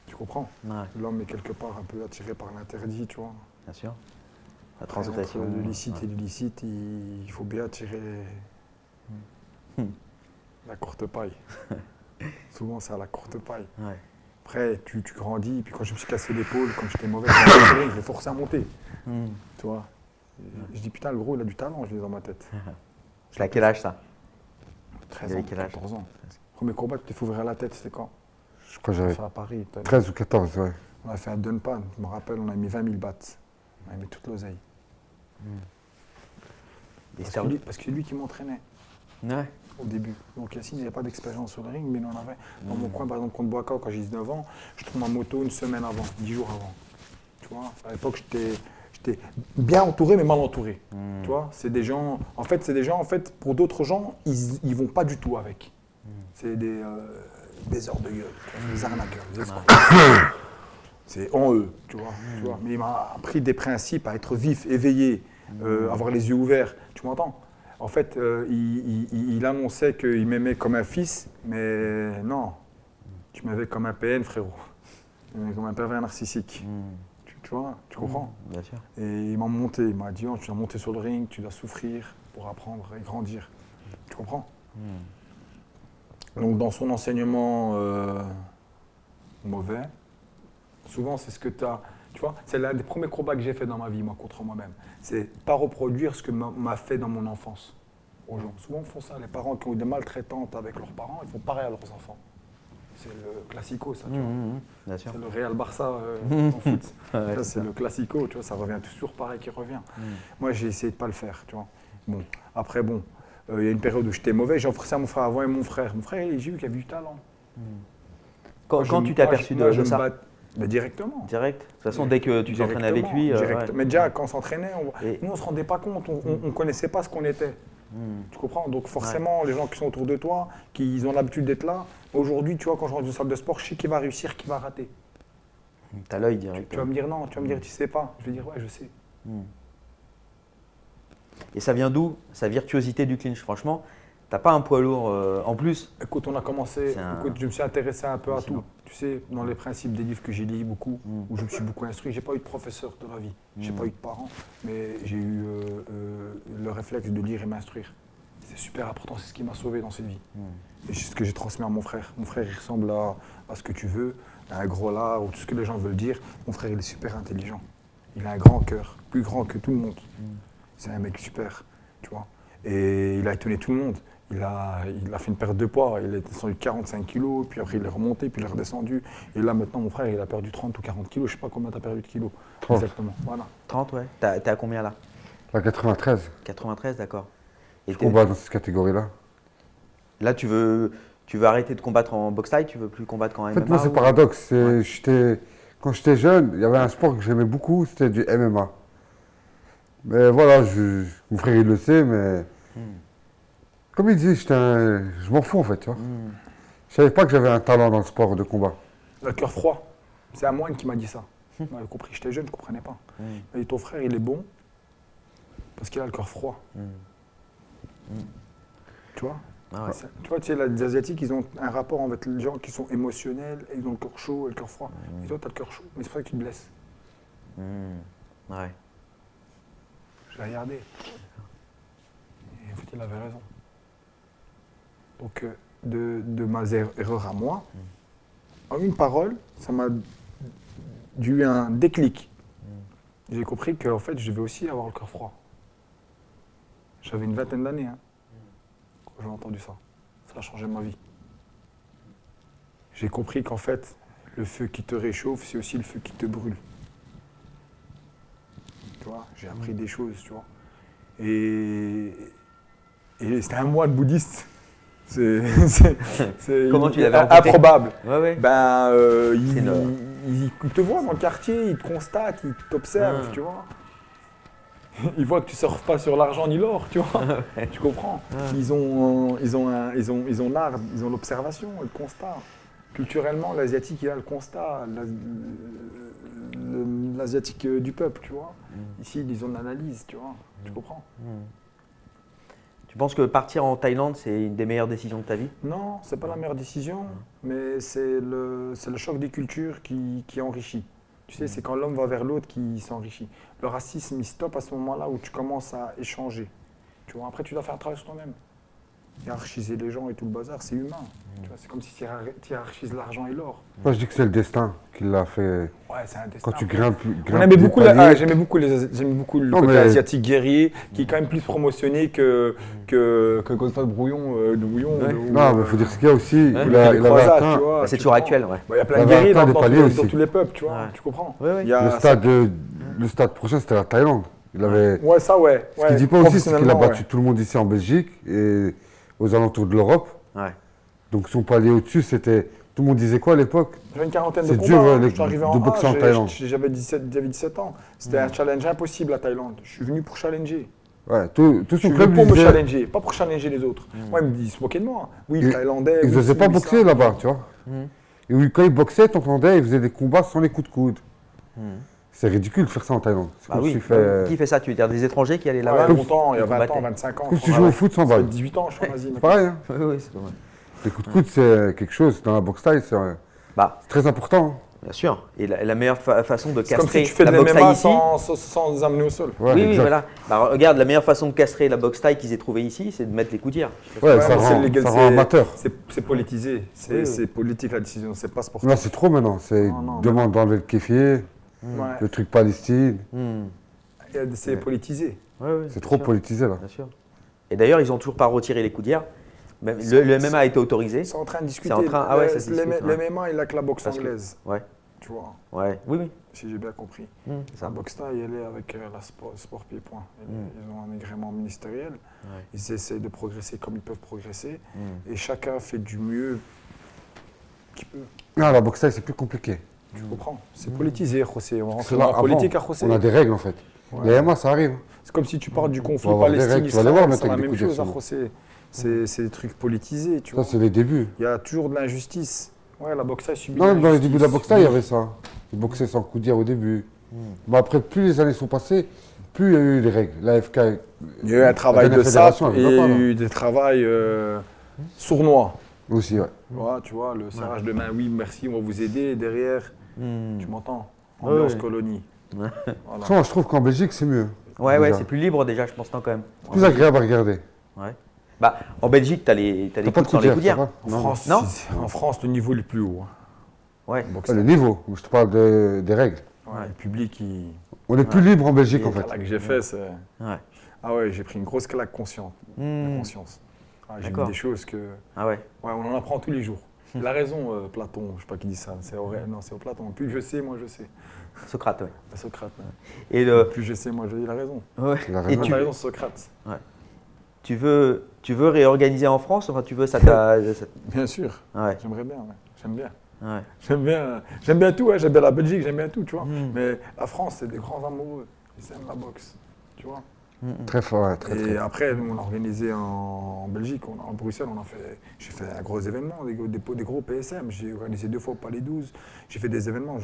Tu comprends? Ouais, L'homme est quelque part un peu attiré par l'interdit, tu vois. bien sûr. La Après, transgression. entre le licite et l'illicite, il faut bien attirer la courte paille. Souvent, c'est à la courte paille. Ouais. Après, tu grandis, puis quand je me suis cassé l'épaule, quand j'étais mauvais, je l'ai forcé à monter. Tu vois. Je dis, putain, le gros, il a du talent, je l'ai dans ma tête. C'est à quel âge ça? 13 Il avait ans, quel âge? 14 ans. Premier combat, tu t'es fait ouvrir la tête, c'était quand? Je crois que j'avais Fait à Paris. 13 ou 14, ouais. On a fait un Dunpan, je me rappelle, on a mis 20 000 bahts. On a mis toute l'oseille. Et Parce que c'est lui qui m'entraînait Ouais. au début. Donc Yacine, il n'avait pas d'expérience sur le ring, mais il en avait. Dans mon coin, par exemple, contre Boaka, quand j'ai 19 ans, je trouve ma moto une semaine avant, 10 jours avant. Tu vois, à l'époque, j'étais bien entouré, mais mal entouré. Tu vois, c'est des gens, pour d'autres gens, ils vont pas du tout avec. C'est des baiseurs de gueule, des arnaqueurs, des escrocs. C'est en eux, tu vois. Mais il m'a appris des principes à être vif, éveillé, avoir les yeux ouverts. Tu m'entends? En fait, il annonçait qu'il m'aimait comme un fils, mais non, tu m'aimais comme un PN, frérot. Tu m'aimais comme un pervers narcissique. Tu vois, tu comprends? Bien sûr. Et il m'a monté, il m'a dit, oh, tu dois monter sur le ring, tu dois souffrir pour apprendre et grandir. Tu comprends? Donc dans son enseignement mauvais, souvent c'est ce que tu as. Tu vois, c'est l'un des premiers combats que j'ai fait dans ma vie, moi, contre moi-même. C'est pas reproduire ce que m'a fait dans mon enfance aux gens. Souvent, on font ça. Les parents qui ont eu des maltraitantes avec leurs parents, ils font pareil à leurs enfants. C'est le classico, ça, tu vois. Bien sûr. C'est le Real Barça en foot. Ouais, Ça, c'est le classico, tu vois, ça revient toujours pareil qui revient. Moi, j'ai essayé de pas le faire, tu vois. Bon, après, bon, il y a une période où j'étais mauvais, j'ai offert ça à mon frère avant et mon frère. Mon frère, j'ai vu qu'il avait du talent. Quand tu t'es aperçu de ça? Mais directement. Direct. De toute façon, dès que tu t'entraînais avec lui. Direct. Ouais. Mais déjà, quand on s'entraînait, Et- nous, on ne se rendait pas compte, on ne connaissait pas ce qu'on était. Tu comprends? Donc forcément, les gens qui sont autour de toi, qui ont l'habitude d'être là, aujourd'hui, tu vois, quand je rentre dans une salle de sport, je sais qui va réussir, qui va rater. T'as l'œil direct. Tu vas me dire non, tu vas me dire tu sais pas. Je vais dire ouais, je sais. Et ça vient d'où, sa virtuosité du clinch? Franchement, t'as pas un poids lourd en plus. Écoute, on a commencé, écoute, je me suis intéressé un peu à tout. Tu sais, dans les principes des livres que j'ai lus beaucoup, où je me suis beaucoup instruit, j'ai pas eu de professeur de la vie, j'ai pas eu de parents, mais j'ai eu le réflexe de lire et m'instruire. C'est super important, c'est ce qui m'a sauvé dans cette vie. Et c'est ce que j'ai transmis à mon frère. Mon frère, il ressemble à ce que tu veux, à un gros lard ou tout ce que les gens veulent dire. Mon frère, il est super intelligent. Il a un grand cœur, plus grand que tout le monde. C'est un mec super, tu vois. Et il a étonné tout le monde. Il a fait une perte de poids, il est descendu de 45 kilos, puis après il est remonté, puis il est redescendu. Et là maintenant, mon frère, il a perdu 30 ou 40 kilos, je sais pas combien tu as perdu de kilos. 30. Exactement, voilà. 30, ouais. T'es à combien là? La 93. 93, d'accord. Et Je combats dans cette catégorie-là. là, tu veux arrêter de combattre en boxe thaï, tu veux plus combattre qu'en En MMA? fait, moi, c'est ou- paradoxe. Quand j'étais jeune, il y avait un sport que j'aimais beaucoup, c'était du MMA. Mais voilà, mon frère, il le sait, mais comme il dit, je m'en fous, en fait. Tu vois. Je savais pas que j'avais un talent dans le sport de combat. Le cœur froid, c'est un moine qui m'a dit ça. J'ai compris, j'étais jeune, je ne comprenais pas. Il m'a dit ton frère, il est bon parce qu'il a le cœur froid. Tu vois? Ah ouais. Tu vois, tu sais, les Asiatiques, ils ont un rapport avec les gens qui sont émotionnels, et ils ont le cœur chaud et le cœur froid. Et toi, tu as le cœur chaud, mais c'est pour ça que tu te blesses. Ouais. Je l'ai regardé. Et en fait, il avait raison. Donc, de ma erreur à moi, en une parole, ça m'a eu un déclic. J'ai compris qu'en fait, je devais aussi avoir le cœur froid. J'avais une vingtaine d'années quand j'ai entendu ça. Ça a changé ma vie. J'ai compris qu'en fait, le feu qui te réchauffe, c'est aussi le feu qui te brûle. Tu vois, j'ai appris des choses, tu vois. Et c'était un moine bouddhiste. C'est Comment tu l'avais rencontré? improbable. Ouais. Ben, C'est il te voit dans le quartier, il te constate, il t'observe, tu vois. Il voit que tu ne surfes pas sur l'argent ni l'or, tu vois. Tu comprends. Ils ont l'art, ils ont l'observation, le constat. Culturellement, l'asiatique, il a le constat, l'asiatique du peuple, tu vois. Ici, ils ont l'analyse, tu vois. Tu comprends. Tu penses que partir en Thaïlande, c'est une des meilleures décisions de ta vie? Non, c'est pas la meilleure décision, mais c'est le choc des cultures qui enrichit. Tu sais, c'est quand l'homme va vers l'autre qui s'enrichit. Le racisme, il stoppe à ce moment-là où tu commences à échanger. Tu vois, après, tu dois faire un travail sur toi-même. Hiérarchiser les gens et tout le bazar, c'est humain. Tu vois, c'est comme si tu hiérarchises l'argent et l'or. Moi, je dis que c'est le destin qui l'a fait. Ouais, c'est un destin. Quand tu grimpes, On aimait beaucoup j'aimais beaucoup le Non, côté mais- asiatique guerrier, qui est quand même plus promotionné que Godefroy de Brouillon. Non, mais il faut dire ce qu'il y a aussi. Ou Il avait croisades, atteint tu vois, Bah, c'est tu toujours comprends. actuel, ouais. Bah, il y a plein Il de avait guerriers atteint des dans paliers dans aussi. tous les peuples, tu vois, Ouais. tu comprends. Ouais, ouais. Il y a le stade prochain, c'était la Thaïlande. Il avait. Ouais, ça, ouais. Ce qu'il dit pas aussi, c'est qu'il a professionnellement, battu tout le monde ici en Belgique et aux alentours de l'Europe. Ouais. Donc son palier au-dessus, c'était. Tout le monde disait quoi à l'époque? J'avais une quarantaine de C'est combats. dur, hein. les- Je suis arrivé de en boxer A, en Thaïlande. j'avais 17 ans. C'était un challenge impossible à Thaïlande. Je suis venu pour challenger. Ouais, tout Je son suis club venu pour lui me disait. challenger, pas pour challenger les autres. Moi, ils se moquaient de moi. Oui, Ils- Thaïlandais. Ils oui, n'osaient ci, pas oui, boxer ça. là-bas, tu vois. Et oui, quand ils boxaient, t'entendais, ils faisaient des combats sans les coups de coude. C'est ridicule de faire ça en Thaïlande. C'est Bah comme oui. si tu fais. Qui fait ça? Tu veux dire des étrangers qui allaient Ouais, là-bas? longtemps, il y a Qui 20 ans, combattaient. 25 ans. Comme si tu Ouais, joues au ouais. foot sans Ça fait balle. 18 ans, je suis en Asie. C'est pareil, hein. Oui, oui, c'est pas mal. Les coups de coude, c'est quelque chose. Dans la boxe thaï, c'est Bah, très important. bien sûr. Et la meilleure façon de C'est comme castrer si tu fais la de boxe thaï l'MMA ici. sans les amener au sol. Ouais, Oui, oui, exact. voilà. Bah, regarde, la meilleure façon de castrer la boxe thaï qu'ils aient trouvé ici, c'est de mettre les coups de tir. Ouais, Ouais, ça mais c'est rend, légal, ça rend amateur. C'est politisé. Oui, oui. C'est politique la décision, c'est pas sportif. Là, c'est trop maintenant. C'est Non, non, demande d'enlever le kéfier. Ouais. Le truc Palestine, C'est politisé. Ouais, c'est trop politisé là. Bien sûr. Et d'ailleurs, ils n'ont toujours pas retiré les coudières. Même, le MMA a été autorisé. Ils sont en train de discuter. C'est en train- ah ouais, ça se discute, Le MMA, il a que la boxe Parce que- anglaise. Ouais. Tu vois, Ouais. Oui. si j'ai bien compris. C'est ça. La boxe thaï, elle est avec la sport pied-point. Ils ont un agrément ministériel. Ouais. Ils essaient de progresser comme ils peuvent progresser. Et chacun fait du mieux qu'il peut. Non, la boxe thaï, c'est plus compliqué. Tu comprends? C'est politisé, José. On Parce rentre que dans là, la politique à avant, José. on a des règles en fait. Ouais. Les MMA, ça arrive. C'est comme si tu parles du conflit avoir des règles, tu vas les voir Palestine-Israël, mettre c'est la avec des même coups chose à de José. C'est des trucs politisés, tu Ça, vois. c'est les débuts. Il y a toujours de l'injustice. Ouais, la boxe thaï subit Non, même dans les l'injustice. débuts de la boxe thaï, il y avait ça. Ils boxaient sans coup de dire au début. Mais après, plus les années sont passées, plus il y a eu les règles. L'AFK. Il y a eu un travail de sape fédération, et elle il y veut a pas, eu des travails sournois. Aussi, ouais. Ouais, tu vois, le serrage de main, oui, merci, on va vous aider. Derrière, tu m'entends? Ouais, Ambiance ouais. colonie. Ouais. Voilà. Franchement, je trouve qu'en Belgique, c'est mieux. Ouais, Déjà. c'est plus libre déjà, je pense, non, quand même. Plus agréable à regarder. Ouais. Bah, en Belgique, t'as les T'as pas coups de sans les coudière, coudières. ça va En France, Non. en France, le niveau est le plus haut. Hein. Ouais. Boxe Ouais, le thaï. niveau, je te parle des règles. Ouais, le public, On est plus libre en Belgique, la en fait. claque que j'ai fait, c'est. Ouais. Ah ouais, j'ai pris une grosse claque consciente. Hmm. Conscience. Ah, j'ai vu D'accord. des choses que. Ah ouais. Ouais, on en apprend tous les jours. Il a raison, Platon, je sais pas qui dit ça. C'est Aurèle, non, c'est au Platon. Plus je sais, moi je sais. Socrate, ouais. Socrate. Ouais. Et Plus je sais, moi je dis, il a raison. ouais. Il a Et raison. Il a raison, Socrate. tu veux réorganiser en France? Enfin, tu veux ça Bien sûr. Ouais. J'aimerais bien, ouais. J'aime bien. Ouais. J'aime bien tout, ouais. J'aime bien la Belgique, j'aime bien tout, tu vois. Mais la France, c'est des grands amoureux. Ils aiment la boxe, tu vois. Très fort, ouais, très, Et très. après, nous, on a organisé en Belgique, en Bruxelles, j'ai fait un gros événement, des gros PSM. J'ai organisé 2 fois au Palais 12. J'ai fait des événements,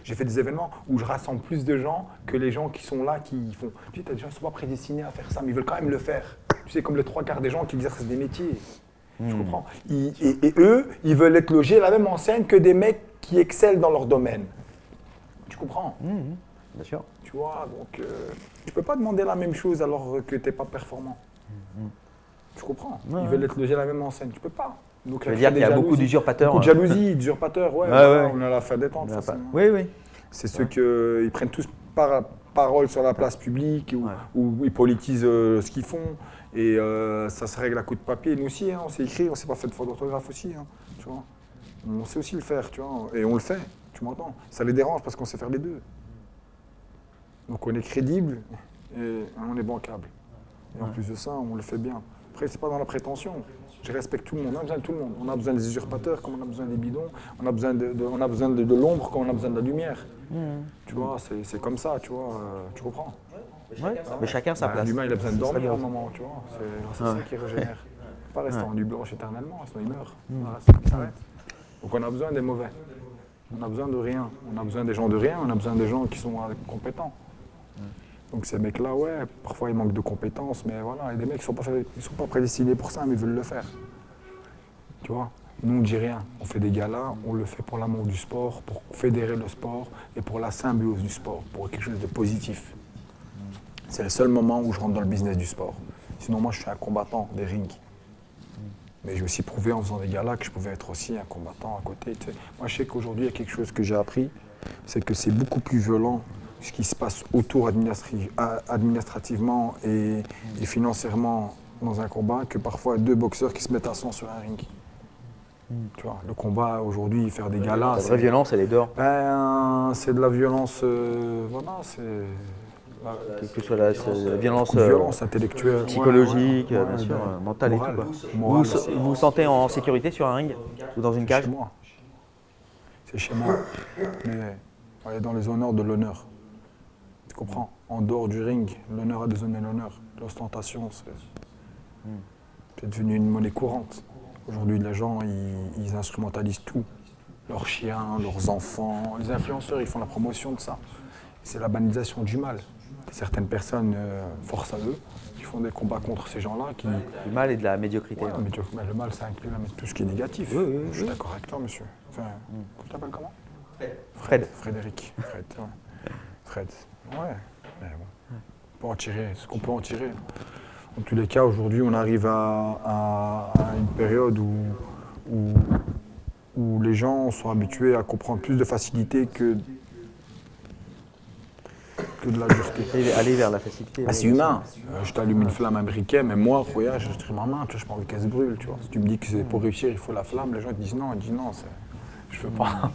j'ai fait des événements où je rassemble plus de gens que les gens qui sont là, qui font. Tu sais, t'as des gens qui ne sont pas prédestinés à faire ça, mais ils veulent quand même le faire. Tu sais, comme les 3/4 des gens qui exercent des métiers. Tu comprends? Et eux, ils veulent être logés à la même enseigne que des mecs qui excellent dans leur domaine. Tu comprends? Bien sûr. Tu vois, donc tu peux pas demander la même chose alors que tu n'es pas performant. Tu comprends? Ils veulent être logés à la même enseigne. Tu peux pas. Donc, Tu veux dire qu'il y a beaucoup d'usurpateurs. Beaucoup de jalousie, d'usurpateurs, ouais. Ouais, Voilà, ouais. on a la fin détente. Ouais, forcément. oui, oui. C'est ceux qui prennent tous parole sur la place publique ou ils politisent ce qu'ils font. Et ça se règle à coup de papier. Nous aussi, hein, on sait écrire, on sait pas faire de faute d'orthographe aussi. Hein, tu vois. On sait aussi le faire, tu vois. Et on le fait, tu m'entends? Ça les dérange parce qu'on sait faire les deux. Donc on est crédible et on est bancable. Et en plus de ça, on le fait bien. Après, c'est pas dans la prétention. Je respecte tout le monde. On a besoin de tout le monde. On a besoin des usurpateurs comme on a besoin des bidons. On a besoin de l'ombre comme on a besoin de la lumière. Tu vois, c'est comme ça, tu vois. Tu comprends? Ouais. Mais chacun sa place. L'humain, il a besoin de Ça serait dormir à un bien. moment, tu vois. C'est ça qui régénère. Pas rester en nuit blanche éternellement, sinon il meurt. Voilà, c'est comme ça s'arrête. Donc on a besoin des mauvais. On a besoin de rien. On a besoin des gens de rien, on a besoin des gens qui sont compétents. Donc ces mecs-là, ouais, parfois ils manquent de compétences, mais voilà, il y a des mecs qui sont pas prédestinés pour ça, mais ils veulent le faire. Tu vois? Nous, on dit rien. On fait des galas, on le fait pour l'amour du sport, pour fédérer le sport et pour la symbiose du sport, pour quelque chose de positif. C'est le seul moment où je rentre dans le business du sport. Sinon, moi, je suis un combattant des rings. Mais j'ai aussi prouvé en faisant des galas que je pouvais être aussi un combattant à côté. Tu sais. Moi, je sais qu'aujourd'hui, il y a quelque chose que j'ai appris, c'est que c'est beaucoup plus violent ce qui se passe autour administrativement et financièrement dans un combat que parfois 2 boxeurs qui se mettent à 100 sur un ring. Tu vois, le combat aujourd'hui, faire des galas, La vraie violence, elle est dehors. c'est de la violence, voilà, c'est Que ce soit la violence violence intellectuelle, psychologique, ouais, bien sûr, ouais. mentale Morale. et tout. Quoi. Morale Vous aussi. vous sentez en sécurité sur un ring ou dans une cage? Chez moi. C'est chez moi. Mais on est dans les honneurs de l'honneur. Tu comprends? En dehors du ring, l'honneur a déshonné l'honneur. L'ostentation, c'est devenu une monnaie courante. Aujourd'hui, les gens, ils instrumentalisent tout. Leurs chiens, leurs enfants. Les influenceurs, ils font la promotion de ça. C'est la banalisation du mal. Certaines personnes forcent à eux, qui font des combats contre ces gens-là. Du mal et de la médiocrité. Ouais, mais le mal, ça inclut tout ce qui est négatif. Je suis d'accord avec toi, monsieur. Enfin, tu t'appelles comment? Fred. Frédéric. Fred, ouais. Fred. Ouais. Mais bon. On peut en tirer ce qu'on peut en tirer. En tous les cas, aujourd'hui, on arrive à une période où les gens sont habitués à comprendre plus de facilité que que de la dureté. Aller vers la facilité. Bah, c'est humain. Je t'allume une flamme, un briquet, mais moi, regarde, je tire ma main, tu vois, j'ai pas envie qu'elle se brûle, tu vois. Si tu me dis que c'est pour réussir, il faut la flamme, les gens te disent non, je veux pas.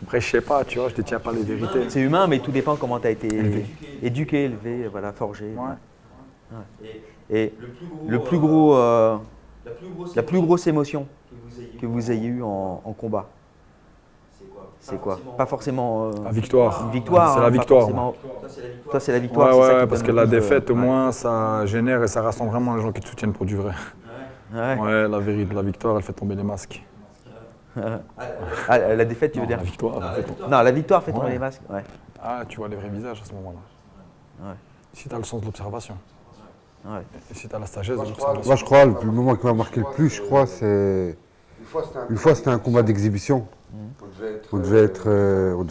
Après, je sais pas, tu vois, je détiens pas les vérités. C'est humain, mais tout dépend comment tu as été éduqué, élevé, voilà, forgé. Ouais. Ouais. Et la plus grosse émotion que vous ayez eue en combat, c'est quoi? Pas forcément La victoire. une victoire. C'est la hein, pas victoire. forcément- Toi, c'est la victoire. c'est ça Ouais, qui parce donne que le la plus de- défaite, au ouais. moins, ça génère et ça rassemble vraiment les gens qui te soutiennent pour du vrai. Ouais. Ouais, la vérité, la victoire, elle fait tomber les masques. Ah, la défaite, tu veux Non, dire? la victoire, elle fait tomber. Non, la victoire fait tomber Ouais. les masques. Ouais. Ah, tu vois les vrais visages à ce moment-là. Ouais. Si tu as le sens de l'observation. Ouais. Et si tu as la sagesse de Moi, l'observation. je crois, le moment qui m'a marqué le plus, je crois, c'est. Une fois, c'était un combat d'exhibition. On devait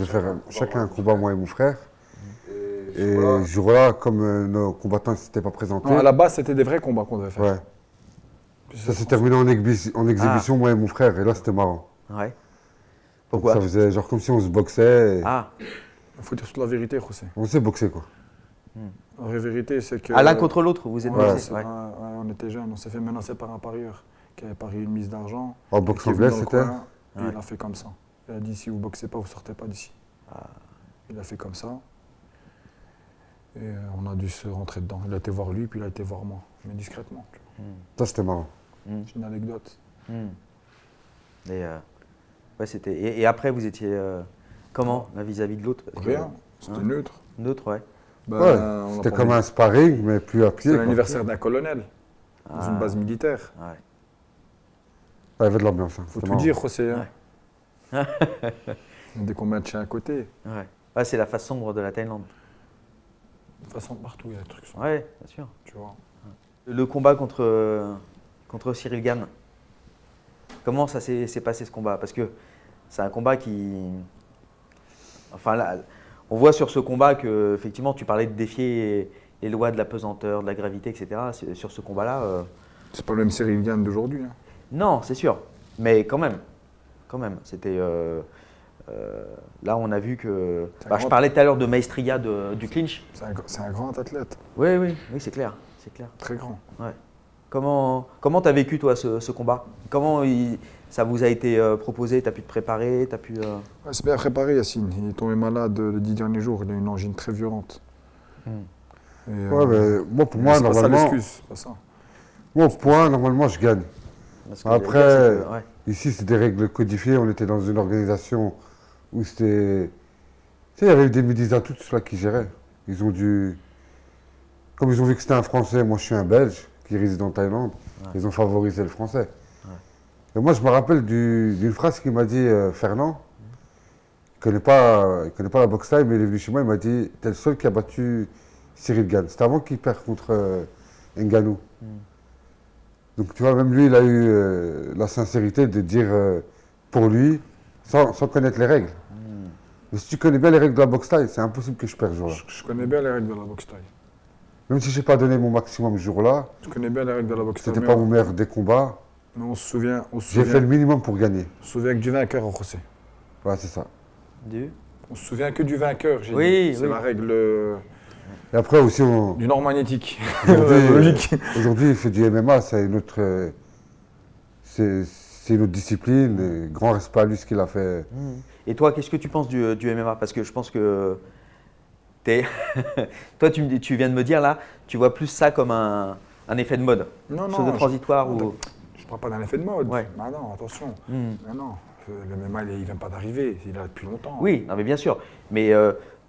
faire chacun un combat, moi et mon frère. Et ce jour-là, comme nos combattants ne s'étaient pas présentés, Non, à la base, c'était des vrais combats qu'on devait faire. ouais, ça s'est terminé en exhibition, moi et mon frère. Et là, c'était marrant. Ouais. Donc, Pourquoi? ça faisait genre comme si on se boxait. Ah, Il faut dire toute la vérité, José. On s'est boxé, quoi. La vraie vérité, c'est que. l'un contre l'autre, vous êtes Ouais, boxés, ouais. on était jeunes, on s'est fait menacer par un parieur qui avait parié une mise d'argent. En boxe qui est venu anglaise, dans le c'était. coin, et Ouais. il a fait comme ça. Il a dit si vous boxez pas, vous sortez pas d'ici. Il a fait comme ça. Et on a dû se rentrer dedans. Il a été voir lui, puis il a été voir moi. Mais discrètement. Tu vois. Ça, c'était marrant. C'est une anecdote. Et, ouais, c'était. Et après, vous étiez comment là, vis-à-vis de l'autre? Parce que- Rien. C'était neutre. Neutre, ouais. Ben, Ouais, on a c'était pas comme dit- un sparring, mais plus à pied. C'était quoi. l'anniversaire d'un colonel. Dans une base militaire. Ouais. Il y avait de l'ambiance. Hein. Faut C'était tout marrant. dire, José. Hein. Dès qu'on met un chien à côté, Ouais. Ouais, c'est la face sombre de la Thaïlande. de toute façon, partout, il y a des trucs sombres, Ouais, bien sûr. tu vois. Le combat contre Cyril Gann, comment ça s'est passé ce combat? Parce que c'est un combat qui. Enfin, là, on voit sur ce combat que, effectivement, tu parlais de défier les lois de la pesanteur, de la gravité, etc. Sur ce combat-là. C'est pas le même Cyril Gann d'aujourd'hui. Hein. Non, c'est sûr. Mais quand même. C'était. Là, on a vu que. C'est un Bah, je grand- parlais tout à l'heure de maestria du clinch. C'est un grand athlète, Oui, c'est clair. C'est clair. très grand. Ouais. Comment t'as vécu toi ce combat? Ça vous a été proposé? T'as pu te préparer? T'as pu Ouais, c'est bien préparé, Yacine. Il est tombé malade les 10 derniers jours. Il a une angine très violente. Et, Ouais, mais moi, pour moi, c'est pas ça normalement, l'excuse, c'est pas ça. moi, au point, normalement, je gagne. Parce que Après, j'allais dire, c'est que, ouais. Ici, c'est des règles codifiées. On était dans une organisation où c'était. Tu sais, il y avait eu des médias tous là qui géraient. Ils ont dû. Comme ils ont vu que c'était un Français, moi je suis un Belge qui réside en Thaïlande, ils ont favorisé le Français. Et moi, je me rappelle d'une phrase qu'il m'a dit Fernand. Il connaît pas la boxe thaï, mais il est venu chez moi, il m'a dit t'es le seul qui a battu Cyril Gann. C'était avant qu'il perde contre Ngannou. Donc tu vois, même lui, il a eu la sincérité de dire pour lui, sans connaître les règles. Mais si tu connais bien les règles de la boxe thaï, c'est impossible que je perde ce jour-là. Je connais bien les règles de la boxe thaï. Même si je n'ai pas donné mon maximum ce jour-là, Je connais bien les règles de la boxe thaï. c'était mais pas mon meilleur des combats, mais on se souvient, j'ai fait le minimum pour gagner. on se souvient que du vainqueur, José. Ouais, c'est ça. On se souvient que du vainqueur, j'ai Oui, dit. C'est oui. la règle Et après aussi, du nord magnétique. aujourd'hui, Logique. aujourd'hui, il fait du MMA, c'est une autre, c'est une autre discipline. Et grand respect à lui, ce qu'il a fait. Et toi, qu'est-ce que tu penses du MMA? Parce que je pense que toi, tu viens de me dire là, tu vois plus ça comme un effet de mode, Non, chose de transitoire ou. Je ne parle pas d'un effet de mode. Ouais. Ah non, attention. Non. Le MMA, il ne vient pas d'arriver. Il est là depuis longtemps. Oui, non, mais bien sûr. Mais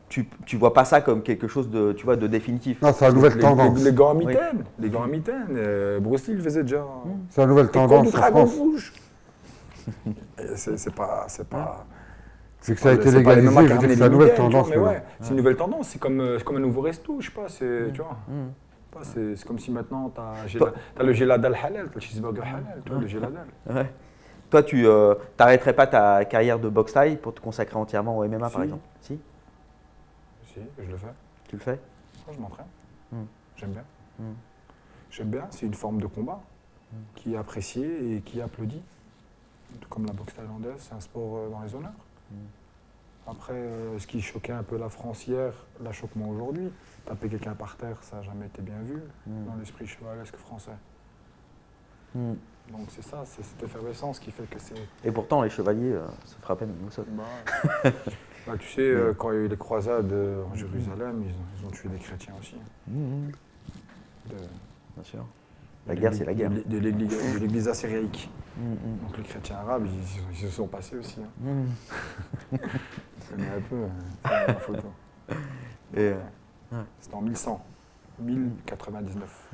tu vois pas ça comme quelque chose de, tu vois, de définitif. Non, c'est la nouvelle tendance. Les gants à mitaine. Les gants à mitaine. Bruce Lee le faisait déjà. C'est la nouvelle Les cours tendance du en dragon France. rouge. Et c'est pas. C'est que ça a été c'est pas les légalisé, MMA je veux qui dire que ramenaient c'est la les nouvelle mitaines, tu vois, tendance. mais maintenant. ouais, c'est une nouvelle tendance. C'est comme un nouveau resto, je sais pas. Tu vois. C'est comme si maintenant tu as le gelada halal, le cheeseburger halal, tu vois, le gelada. Ouais. Toi, tu t'arrêterais pas ta carrière de boxe thaï pour te consacrer entièrement au MMA, par Si. exemple? Si, Si, je le fais. tu le fais? Moi, je m'entraîne. J'aime bien. J'aime bien, c'est une forme de combat qui est appréciée et qui est applaudie. Tout comme la boxe thaïlandaise, c'est un sport dans les honneurs. Après, ce qui choquait un peu la France hier, l'achoppement aujourd'hui, taper quelqu'un par terre, ça n'a jamais été bien vu dans l'esprit chevalesque français. Donc c'est ça, c'est cette effervescence qui fait que c'est... Et pourtant, les chevaliers se frappaient même au sol. Bah, tu sais, quand il y a eu les croisades en Jérusalem, ils ont tué des chrétiens aussi. Bien sûr. La de guerre, l'Église- c'est la guerre. De l'église assyriaque. Donc les chrétiens arabes, ils se sont passés aussi. Je connais un peu la photo. Et, C'était en 1100, 1099.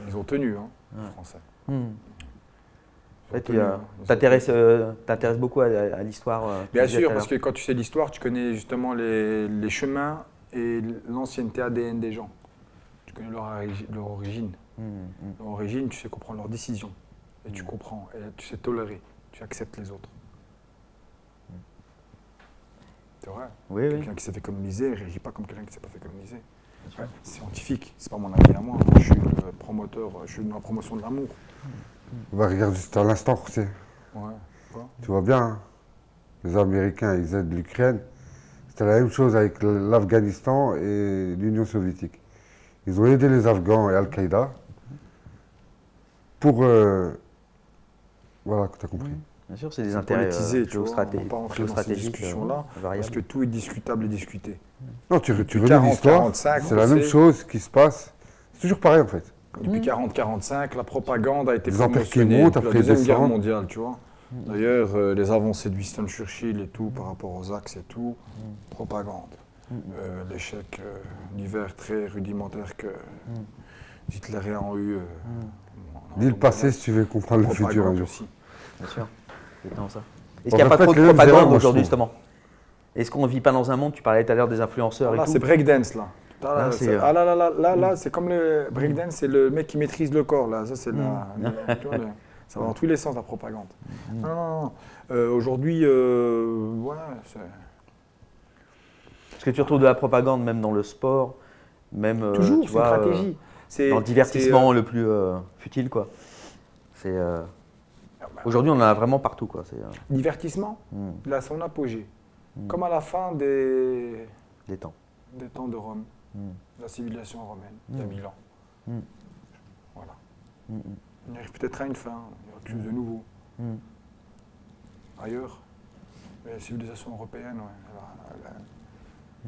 Ils ont tenu, les Français. Ils ont Ouais, tenu, ils ont t'intéresses beaucoup à l'histoire. Bien tu disais tout sûr, à parce que quand tu sais l'histoire, tu connais justement les chemins et l'ancienneté ADN des gens. Tu connais leur origine. Leur origine, tu sais comprendre leurs décisions. Et tu comprends, et tu sais tolérer, tu acceptes les autres. C'est vrai. Oui, oui. Quelqu'un qui s'est fait coloniser ne réagit pas comme quelqu'un qui ne s'est pas fait coloniser. Ouais, c'est scientifique, c'est pas mon avis à moi. Moi, je suis le promoteur, je suis dans la promotion de l'amour. Bah, regarde, c'était à l'instant, tu sais. Ouais. Quoi Tu vois bien, hein. Les Américains, ils aident l'Ukraine. C'était la même chose avec l'Afghanistan et l'Union soviétique. Ils ont aidé les Afghans et Al-Qaïda pour... voilà, tu as compris. Bien sûr, c'est des C'est intérêts politisé, tu vois, on va pas rentrer dans ces géostratégiques discussions-là, variables. parce que tout est discutable et discuté. Non, tu Depuis relis 40, l'histoire, 45, c'est la on même sait. chose qui se passe. C'est toujours pareil, en fait. Depuis 40-45, la propagande a été Les empires qui promotionnée montent, depuis la après ils Deuxième Guerre descendent. mondiale, tu vois. D'ailleurs, les avancées de Winston Churchill et tout, par rapport aux axes et tout, propagande. L'échec divers très rudimentaire que les Hitlériens ont eu. Dis le passé si tu veux comprendre le futur un propagande jour. aussi. Bien sûr, c'est exactement ça. Est-ce On qu'il n'y a pas répète trop de les mêmes erreurs, propagande moi, je aujourd'hui, trouve. justement? Est-ce qu'on ne vit pas dans un monde, tu parlais tout à l'heure des influenceurs Là, et tout? c'est breakdance, là. Là, c'est, Là, c'est comme le breakdance, c'est le mec qui maîtrise le corps, là. Ça, c'est tu vois, ça va dans tous les sens, la propagande. Non. Aujourd'hui, ouais, c'est... Est-ce que tu retrouves de la propagande même dans le sport, même Toujours, tu c'est vois, une stratégie. dans le divertissement le plus futile, quoi. C'est aujourd'hui, on en a vraiment partout, quoi. C'est Divertissement, il a son apogée. Comme à la fin des des temps. temps de Rome, de la civilisation romaine, il y a 1000 ans. Voilà. On arrive peut-être à une fin, il y aura quelque chose de nouveau. Ailleurs, mais la civilisation européenne, ouais,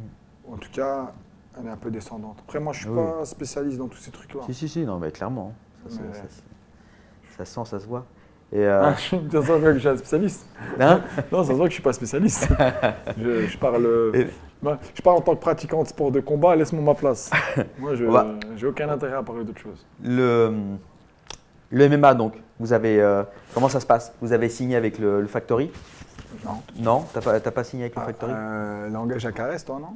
en tout cas, elle est un peu descendante. Après, moi, je ne suis pas spécialiste dans tous ces trucs-là. Si, non, mais clairement. Ça, Mais- ça se sent, ça se voit. Et Ah, ça se voit que je suis un spécialiste. hein Non, ça se voit que je suis pas spécialiste. je parle en tant que pratiquant de sport de combat, laisse-moi ma place. Moi, je j'ai aucun intérêt à parler d'autre chose. le MMA, donc, vous avez comment ça se passe? Vous avez signé avec le Factory? Non. Non, t'as pas signé avec le Factory? Langage à caresse, toi, non?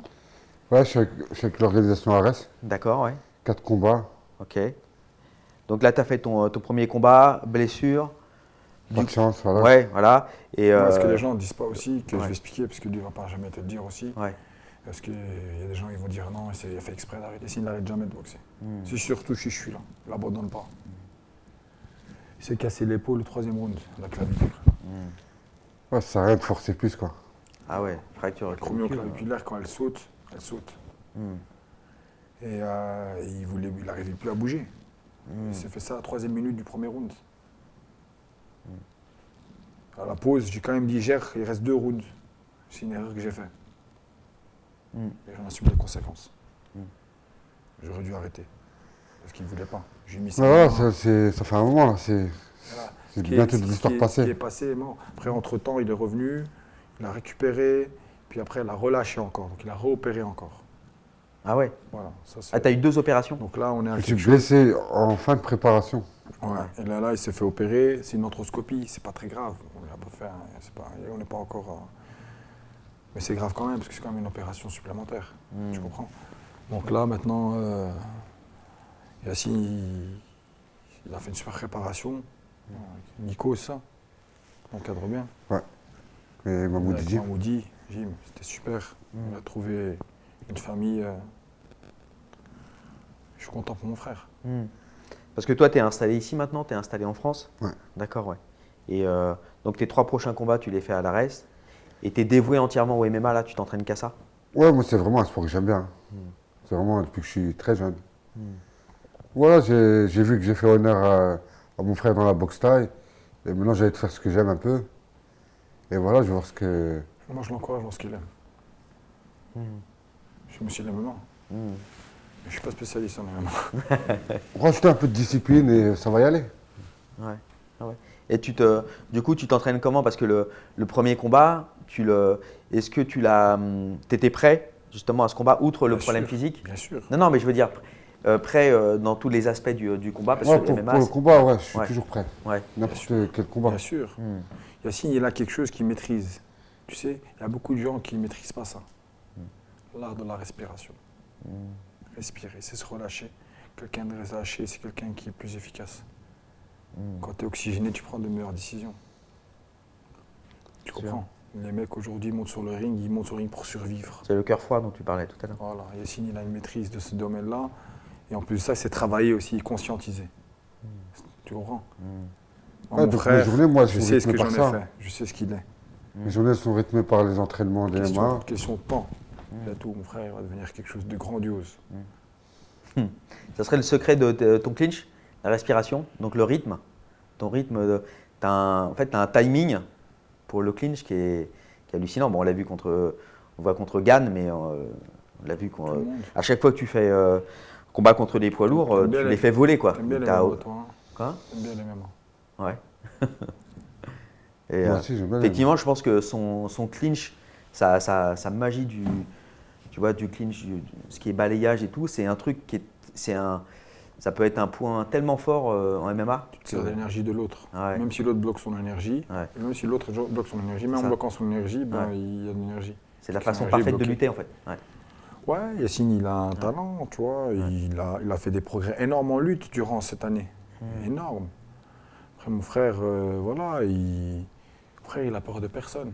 Ouais, je suis avec l'organisation Ares. D'accord, ouais. 4 combats, Ok. Donc là, tu as fait ton premier combat, blessure. pas de chance, voilà. Ouais, voilà. Et Parce que les gens ne disent pas aussi, que je ouais. vais expliquer, parce que lui ne va pas jamais te le dire aussi. ouais. Parce qu'il y a des gens qui vont dire non, il a fait exprès d'arrêter. S'il n'arrête jamais de boxer. C'est surtout si je suis là, il n'abandonne pas. Il s'est cassé l'épaule le 3e round, la clavicule. Ouais, ça sert à rien de forcer plus, quoi. Ah ouais, fracture. La claviculaire, quand elle saute, elle saute. Et il n'arrivait plus à bouger. Il s'est fait ça à la 3e minute du 1er round. À la pause, j'ai quand même dit gère, il reste 2 rounds. C'est une erreur que j'ai faite. Et j'en assume les conséquences. J'aurais dû arrêter. Parce qu'il ne voulait pas. J'ai mis ça. Voilà, ça fait un moment, là. C'est Voilà. c'est Ce qui bientôt est- de ce l'histoire qui est- passée. Ce qui est passé est mort. Après, entre-temps, il est revenu, il a récupéré, puis après, il a relâché encore. Donc, il a réopéré encore. Ah ouais. Voilà. Ça, c'est- Ah, tu as eu 2 opérations? Donc là, on est à Je suis quelque chose. blessé en fin de préparation. Ouais. Et là, il s'est fait opérer. C'est une arthroscopie. C'est pas très grave. On l'a pas fait. On n'est pas encore. Mais c'est grave quand même, parce que c'est quand même une opération supplémentaire. Tu comprends? Donc là, maintenant, Yassine, il a fait une super préparation. Nico, c'est ça. On cadre bien. Et Mahmoud Avec Jim. Mahmoudi, Jim, c'était super. On a trouvé une famille. Je suis content pour mon frère. Parce que toi, tu es installé ici maintenant, tu es installé en France? Ouais. D'accord, ouais. Et donc tes 3 prochains combats, tu les fais à l'Ares. Et tu es dévoué entièrement au MMA, là, tu t'entraînes qu'à ça? Ouais, moi, c'est vraiment un sport que j'aime bien. C'est vraiment depuis que je suis très jeune. Voilà, j'ai vu que j'ai fait honneur à mon frère dans la boxe thaï. Et maintenant, j'allais te faire ce que j'aime un peu. Et voilà, je vais voir ce que. Moi, je l'encourage dans ce qu'il aime. Je me suis le MMA. Mais je suis pas spécialiste en MMA. Rajouter un peu de discipline et ça va y aller. Ouais. Ah ouais. Et du coup, tu t'entraînes comment? Parce que le premier combat, est-ce que t'étais prêt justement à ce combat, outre le Bien problème sûr, physique? Bien sûr. Non, mais je veux dire, prêt dans tous les aspects du combat, parce Ouais, que pour, le MMA, pour le combat, ouais, je suis Ouais. toujours prêt. Ouais. N'importe quel combat. Bien sûr. Yacine, il a quelque chose qu'il maîtrise. Tu sais, il y a beaucoup de gens qui ne maîtrisent pas ça. L'art de la respiration. Respirer, c'est se relâcher. Quelqu'un de relâché, c'est quelqu'un qui est plus efficace. Quand tu es oxygéné, tu prends de meilleures décisions. Tu comprends? Les mecs aujourd'hui montent sur le ring, ils montent sur le ring pour survivre. C'est le cœur froid dont tu parlais tout à l'heure. Voilà, Yacine, il a une maîtrise de ce domaine-là. Et en plus de ça, c'est travailler aussi, conscientiser. Tu comprends? Moi, Ouais, mon donc frère, mes journées, moi, je sont sais ce que rythmées j'en par ai ça. fait. Je sais ce qu'il est. Mes journées sont rythmées par les entraînements d'MMA. Question de temps. C'est tout. Mon frère, il va devenir quelque chose de grandiose. Ça serait le secret de ton clinch, la respiration, donc le rythme. Ton rythme, en fait, tu as un timing pour le clinch qui est hallucinant. Bon, on voit contre Gann, mais on l'a vu à chaque fois que tu fais combat contre des poids lourds, T'aimes bien tu les- les fais voler, quoi. T'aimes bien les T'as- MMA, toi, hein? Quoi? T'aimes bien les MMA. Ouais. Et, Moi aussi, j'aime bien. effectivement, je pense que son clinch, sa magie tu vois, du clinch, ce qui est balayage et tout, c'est un truc ça peut être un point tellement fort en MMA. Tu tires l'énergie de l'autre. Ouais. Même si l'autre bloque son énergie, Ouais. et même si l'autre bloque son énergie, même Ça. en bloquant son énergie, ben, Ouais. il y a de l'énergie. C'est la Son façon énergie parfaite de bloquée. lutter, en fait. Ouais. Ouais, Yacine, il a un talent, tu vois. Il a fait des progrès énormes en lutte durant cette année. Énorme. Après, mon frère, voilà, mon frère, il a peur de personne.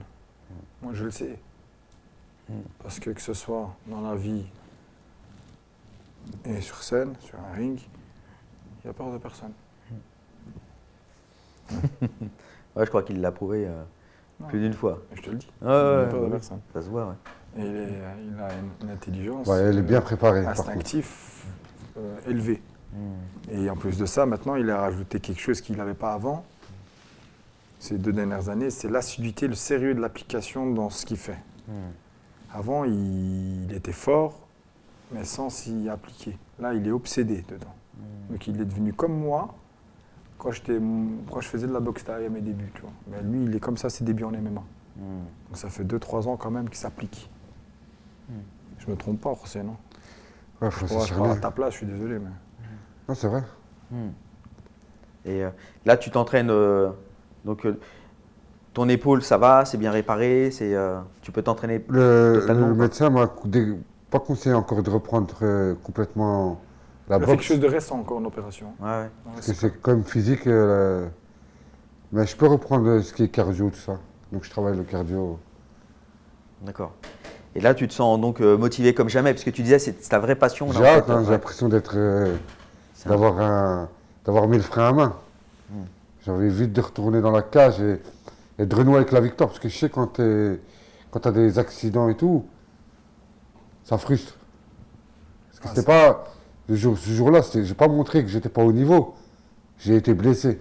Moi, je le sais. Parce que ce soit dans la vie et sur scène, sur un ring, il a peur de personne. Ouais, je crois qu'il l'a prouvé plus d'une fois. Je te le dis. Ouais, il a ouais, peur de ouais. personne. Ça se voit, ouais. Et il a une intelligence Ouais, elle est bien préparée. par contre. instinctif élevée. Et en plus de ça, maintenant, il a rajouté quelque chose qu'il n'avait pas avant, ces 2 dernières années, c'est l'assiduité, le sérieux de l'application dans ce qu'il fait. Avant, il était fort, mais sans s'y appliquer. Là, il est obsédé dedans. Donc, il est devenu comme moi quand je faisais de la boxe thaï à mes débuts. Tu vois. Mais lui, il est comme ça, ses débuts en MMA. Donc, ça fait 2-3 ans quand même qu'il s'applique. Je me trompe pas, José, non? Ouais, faut Je s'acharner. à ta place, je suis désolé. Mais... Non, c'est vrai. Et là, tu t'entraînes. Donc, ton épaule, ça va, c'est bien réparé, tu peux t'entraîner Le totalement. quoi. médecin m'a pas conseillé encore de reprendre complètement la Il a fait quelque boxe. chose de récent encore en opération. Ouais, ouais. Ouais, Parce que c'est quand même physique. Mais je peux reprendre ce qui est cardio, tout ça. Donc je travaille le cardio. D'accord. Et là, tu te sens donc motivé comme jamais, parce que tu disais, c'est ta vraie passion. là, J'ai en hâte, fait. hein, j'ai Ouais. l'impression C'est d'avoir mis le frein à main. J'ai envie vite de retourner dans la cage et de renouer avec la victoire. Parce que je sais quand tu as des accidents et tout, ça frustre. Parce que c'était pas. Ce jour-là, j'ai pas montré que j'étais pas au niveau. J'ai été blessé.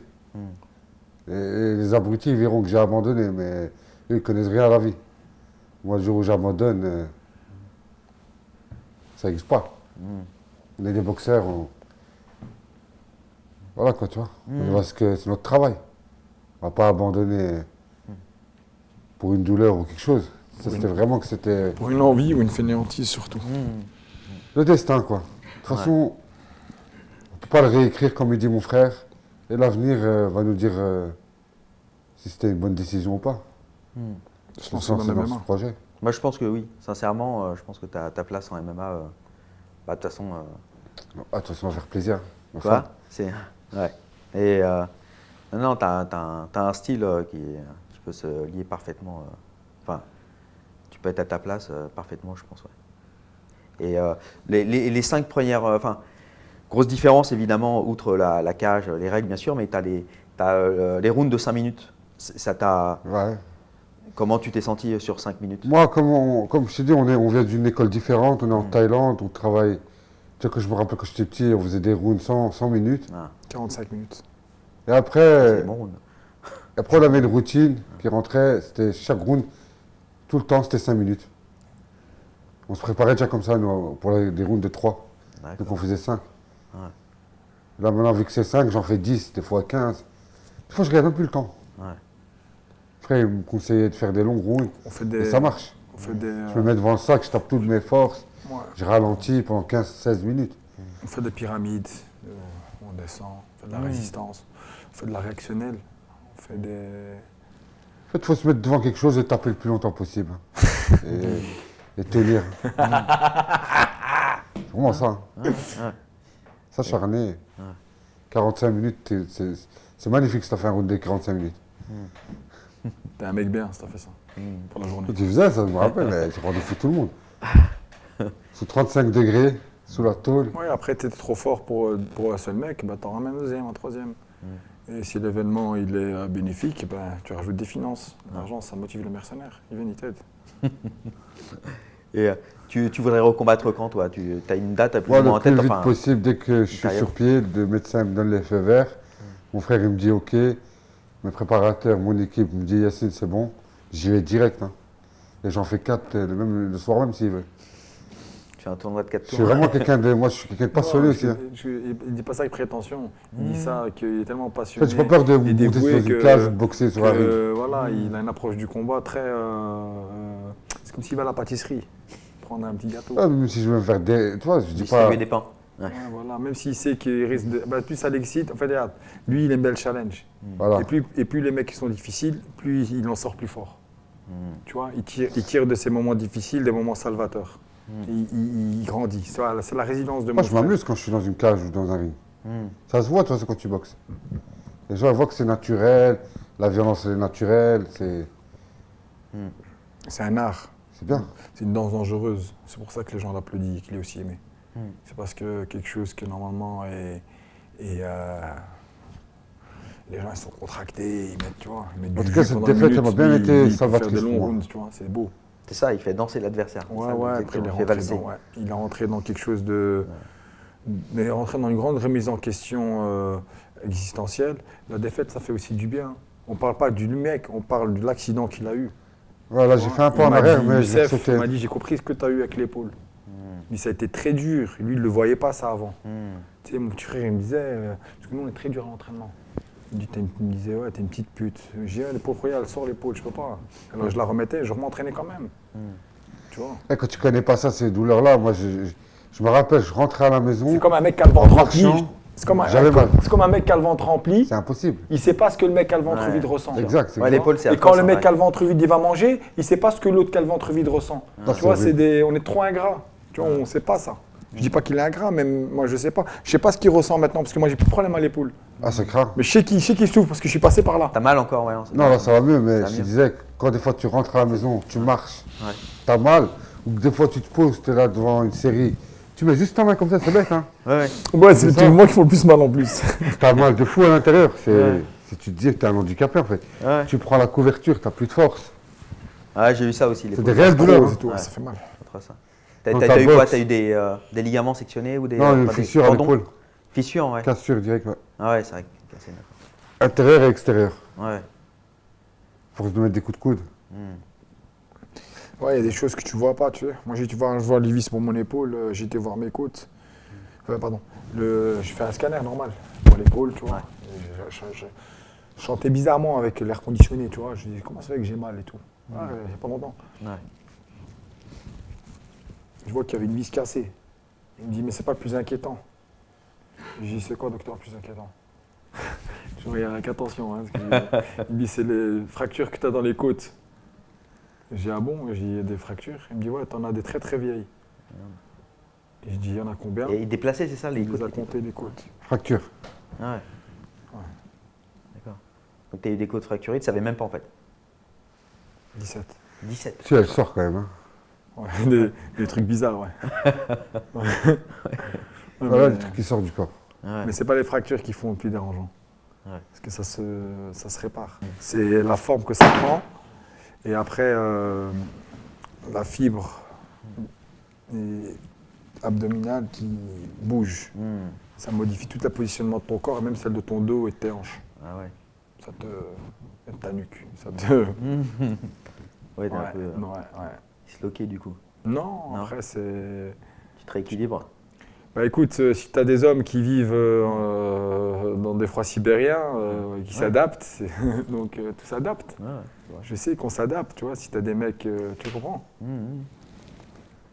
Et les abrutis ils verront que j'ai abandonné, mais eux, ils connaissent rien à la vie. Moi, le jour où j'abandonne, ça n'existe pas. On est des boxeurs, voilà quoi, tu vois. Parce que c'est notre travail. On va pas abandonner pour une douleur ou quelque chose. Ça, c'était vraiment que c'était Pour une envie ou une fainéantise surtout. le destin, quoi. De toute façon, on peut pas le réécrire comme il dit mon frère. Et l'avenir va nous dire si c'était une bonne décision ou pas. Se On lancer se lancer dans dans le ce MMA. projet. Moi, je pense que oui. Sincèrement, je pense que tu as ta place en MMA. Bah, de toute façon, Ah, de toute façon, on va faire plaisir. tu vois, c'est. Ouais. Et non, tu as un style qui peut se lier parfaitement. Enfin, tu peux être à ta place parfaitement, je pense. Ouais. Et les 5 premières. Enfin, grosse différence, évidemment, outre la cage, les règles, bien sûr, mais tu as les rounds de 5 minutes. Ça t'a. Ouais. Comment tu t'es senti sur 5 minutes? Moi, comme je t'ai dit, on vient d'une école différente, on est en Thaïlande, on travaille. Tu sais, que je me rappelle quand j'étais petit, on faisait des rounds 100 minutes. Ah, 45 minutes. Et après, c'est bon. après, on avait une routine qui rentrait, c'était chaque round, tout le temps, c'était 5 minutes. On se préparait déjà comme ça, nous, pour des rounds de 3. Donc D'accord. on faisait 5. Ouais. Là, maintenant, vu que c'est 5, j'en fais 10, des fois 15. Des fois, je regarde même plus le temps. Ouais. Après, il me conseillait de faire des longs rounds. On fait Et des. ça marche. On fait des. Je me mets devant le sac, je tape toutes mes forces, Ouais. je ralentis pendant 15-16 minutes. On fait des pyramides, on descend, on fait de la résistance, on fait de la réactionnelle, on fait des. En fait, il faut se mettre devant quelque chose et taper le plus longtemps possible. Et tenir. C'est vraiment ça. Ouais. S'acharner. 45 minutes, c'est magnifique si tu as fait un round de 45 minutes. T'es un mec bien si t'as fait ça, pour la journée. Tu faisais ça, je me rappelle, mais tu rendais fou tout le monde. Sous 35 degrés, sous la tôle. Ouais, après t'étais trop fort pour un seul mec, bah t'en ramènes un deuxième, un troisième. Et si l'événement il est bénéfique, bah, tu rajoutes des finances. L'argent, ça motive le mercenaire, il vient, il t'aide. Et tu voudrais recombattre quand, toi? Tu as une date à plus Moi, ou moins le en plus tête? vite Enfin, possible, dès que je suis période. sur pied, le médecin me donne les feux verts. Mon frère, il me dit OK. Mes préparateurs, mon équipe me dit Yacine, c'est bon. J'y vais direct. Hein. Et j'en fais 4 le soir même s'il veut. tu fais un tournoi de 4 Je tours. suis vraiment quelqu'un de. Moi, je suis quelqu'un de passionné Ouais, aussi. Hein. Il dit pas ça avec prétention, il dit ça qu'il est tellement En passionné. fait, j'ai pas peur de et monter sur dévoué une cage ou de boxer sur un ring. voilà, il a une approche du combat très. C'est comme s'il va à la pâtisserie, prendre un petit gâteau. Ah, même si je veux me faire des. Tu vois, je dis pas. Distribuer des pains. Ouais, voilà, même s'il sait qu'il risque de. Bah, plus ça l'excite, en fait, regarde, lui, il aime bien le challenge. Voilà. Et plus les mecs qui sont difficiles, plus il en sort plus fort. Tu vois, il tire de ces moments difficiles des moments salvateurs. Il grandit. C'est la résilience de Moi, mon je frère. m'amuse quand je suis dans une cage ou dans un ring. Ça se voit, toi, c'est quand tu boxes. Les gens voient que c'est naturel, la violence, elle est naturelle, C'est un art. c'est bien. C'est une danse dangereuse. C'est pour ça que les gens l'applaudissent et qu'il est aussi aimé. C'est parce que quelque chose que normalement est les gens ils sont contractés, ils mettent, tu vois, ils mettent En du tout cas, jus cette pendant une défaite, elle minute, m'a bien lui, été il peut faire salvatrice des longs pour moi. rounds, tu vois, c'est beau. C'est ça, il fait danser l'adversaire. C'est Ouais, ça, ouais, vous après il est fait rentré valser. il est rentré dans quelque chose de. Mais rentré dans une grande remise en question existentielle. La défaite, ça fait aussi du bien. On parle pas du mec, on parle de l'accident qu'il a eu. Voilà, j'ai fait un pas en arrière, mais je vais Youssef sauter. m'a dit, j'ai compris ce que tu as eu avec l'épaule. Mais ça a été très dur. Lui, il ne le voyait pas ça avant. Tu sais, mon petit frère, il me disait, parce que nous, on est très dur à l'entraînement. Il me disait, ouais, t'es une petite pute. Je dis, l'épaule, elle sort l'épaule, je peux pas. Alors je la remettais, je m'entraînais quand même. Tu vois. Et quand tu connais pas ça, ces douleurs-là, moi, je me rappelle, je rentrais à la maison, C'est comme un mec qui a le ventre En rempli. marchant, C'est comme, j'avais mal. c'est comme un mec qui a le ventre rempli. c'est impossible. Il sait pas ce que le mec qui a le ventre Ouais. vide ressent. Exact, c'est Ouais, exact. l'épaule, c'est Et atroce, quand le hein, mec ouais. qui a le ventre vide, il va manger, il sait pas ce que l'autre qui a le ventre vide ressent. Ah, Tu vois, c'est horrible. on est trop ingrats. Tu vois, on sait pas ça. Je dis pas qu'il est ingrat, mais moi je sais pas. Je sais pas ce qu'il ressent maintenant parce que moi j'ai plus de problème à l'épaule. Ah, c'est grave. Mais je sais qu'il souffre parce que je suis passé par là. T'as mal encore, ouais. Non, là, ça va mieux, mais Ça va je te mieux. disais, que quand des fois tu rentres à la maison, tu marches, Ouais. t'as mal, ou que des fois tu te poses, t'es là devant une série, tu mets juste ta main comme ça, c'est bête, hein. Ouais, ouais. Ouais, c'est c'est ça. moi qui font le plus mal en plus. T'as mal de fou à l'intérieur. Ouais. Si tu te dis que t'es un handicapé, en fait. Ouais. Tu prends la couverture, t'as plus de force. Ah, j'ai eu ça aussi. C'est l'épaule. des réelles douleurs. hein. et tout, Ouais. ça fait mal. C'est trop ça. T'as Dans t'as ta eu quoi? boxe. T'as eu des ligaments sectionnés ou des, Non, une enfin, des fissure à tendons? l'épaule. Fissure, ouais. Cassure direct, ouais. Ah ouais, c'est vrai. Cassé, d'accord. Intérieur et extérieur. Ouais. Force de mettre des coups de coude. Ouais, il y a des choses que tu vois pas, tu sais. Moi, je vois les vis pour mon épaule, j'ai été voir mes côtes. Pardon. J'ai fait un scanner normal pour l'épaule, tu vois. Ouais. Et je chantais bizarrement avec l'air conditionné, tu vois. Je dis, comment ça fait que j'ai mal et tout. Il n'y a pas longtemps. Ouais. Je vois qu'il y avait une vis cassée. Il me dit, mais c'est pas le plus inquiétant. Je dis, c'est quoi, docteur, le plus inquiétant? Je regarde avec attention. Hein, parce que il me dit, c'est les fractures que tu as dans les côtes. J'ai dit, ah bon? J'ai dit, il y a des fractures. Il me dit, ouais, t'en as des très très vieilles. Et je dis, il y en a combien? Et déplacé, c'est ça, les Il les a côtes? comptés, les côtes. Fracture. Ah ouais. D'accord. Donc t'as eu des côtes fracturées, tu savais même pas en fait. 17. 17. Si, elle sort quand même. Hein. Ouais, des trucs bizarres, ouais. Ouais, Voilà mais le truc qui sort du corps. Ouais. mais c'est pas les fractures qui font le plus dérangeant. Ouais. Parce que ça se répare. C'est la forme que ça prend Et après, la fibre abdominale qui bouge. Ça modifie tout le positionnement de ton corps et même celle de ton dos et de tes hanches. Ah ouais. Ça te. Et de ta nuque. Ça te. Ouais, t'es un Ouais, peu ouais. disloqué du coup. Non, Non. après c'est. Tu te rééquilibres. Bah écoute, si tu as des hommes qui vivent dans des froids sibériens, qui s'adaptent, donc tout s'adapte. Ouais, c'est vrai. Je sais qu'on s'adapte, tu vois, si tu as des mecs, tu comprends,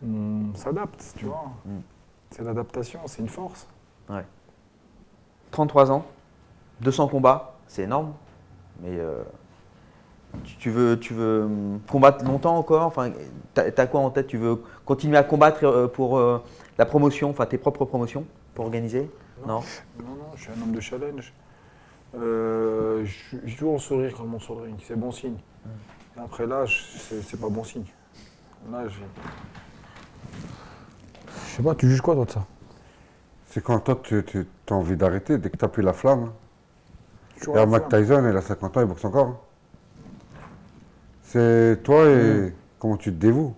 on s'adapte, tu vois. C'est l'adaptation, c'est une force. 33 ans, 200 combats, c'est énorme. Mais tu veux combattre longtemps encore? Enfin, t'as quoi en tête? Tu veux continuer à combattre pour la promotion, enfin tes propres promotions pour organiser? Non. Non, je suis un homme de challenge. J'ai toujours le sourire quand je monte sur le ring, c'est bon signe. Et après l'âge, c'est pas bon signe. L'âge. Je sais pas, tu juges quoi toi de ça? C'est quand toi, tu as envie d'arrêter, dès que tu as plus la flamme. Hein. Toujours Et la Mike flamme. Tyson, il a 50 ans, il boxe encore. Hein. C'est toi et comment tu te dévoues.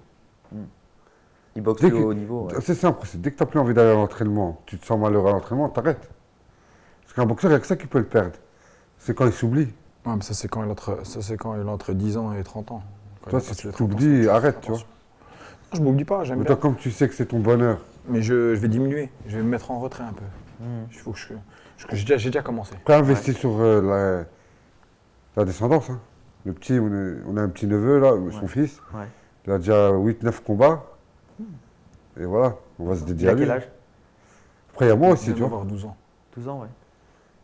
Il boxe Dès plus que- au haut niveau. Ouais. C'est simple, c'est dès que tu n'as plus envie d'aller à l'entraînement, tu te sens malheureux à l'entraînement, t'arrêtes. Parce qu'un boxeur, il n'y a que ça qui peut le perdre. C'est quand il s'oublie. Ouais, mais ça c'est quand il a entre 10 ans et 30 ans. Quand Toi, il si passe tu les 30 ans, t'oublies, c'est- arrête, tu vois. Non, je m'oublie pas, j'aime Mais bien. toi, comme tu sais que c'est ton bonheur, Mais je vais diminuer, je vais me mettre en retrait un peu. Il faut que j'ai déjà commencé. après investis sur la descendance. Hein. Le petit, on a un petit neveu, là, son fils. Ouais. Il a déjà 8-9 combats. Et voilà, on va se Il dédier a à lui. quel âge? Après, il y a moi Il aussi, vient tu vois. d'avoir 12 ans. 12 ans, ouais.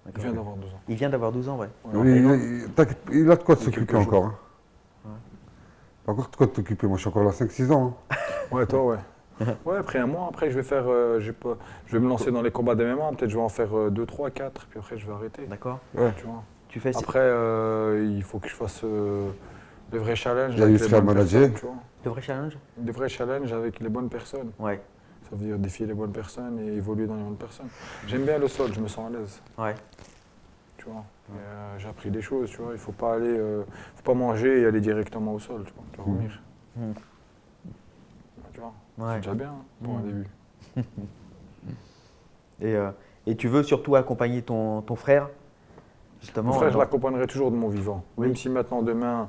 Il D'accord. vient d'avoir 12 ans. Il vient d'avoir 12 ans, ouais. Ouais. Oui, t'inquiète, il a de quoi Il y a s'occuper quelques jours. encore. Hein. Pas encore de quoi t'occuper, moi je suis encore là 5-6 ans. Hein. Ouais, toi, ouais. Ouais, après un mois, après je vais faire, je vais me lancer dans les combats d'MMA, peut-être je vais en faire 2, 3, 4, puis après je vais arrêter. D'accord. Ouais. Tu vois. Tu fais Après, il faut que je fasse des vrais challenges Il y a avec eu les Slam bonnes Manager. personnes, tu vois. le vrai challenge? Des vrais challenges avec les bonnes personnes. Ouais. Ça veut dire défier les bonnes personnes et évoluer dans les bonnes personnes. J'aime bien le sol, je me sens à l'aise. Ouais. Tu vois. Et, j'ai appris des choses, tu vois. Il faut pas aller, faut pas manger et aller directement au sol, tu vois. Tu vas vomir. Tu vois. Ouais. C'est déjà bien hein, pour un début. Et tu veux surtout accompagner ton frère, justement. Mon frère, je dans- l'accompagnerai toujours de mon vivant. Oui. Même si maintenant, demain,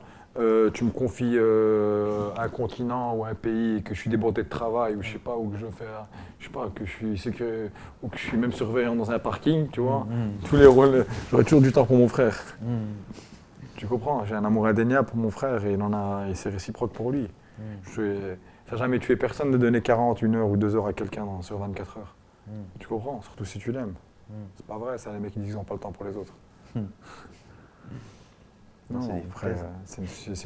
tu me confies un continent ou un pays et que je suis débordé de travail ou je sais pas, ou que je fais, je sais pas, que je suis ou que je suis même surveillant dans un parking, tu vois. Tous les rôles, j'aurai toujours du temps pour mon frère. Tu comprends? J'ai un amour indéniable pour mon frère et et c'est réciproque pour lui. Ça n'a jamais tué personne de donner 40, 1 heure ou 2 heures à quelqu'un sur 24 heures. Tu comprends? Surtout si tu l'aimes. C'est pas vrai, ça, les mecs qui disent qu'ils n'ont pas le temps pour les autres. Non, C'est des mon frère, fraises. c'est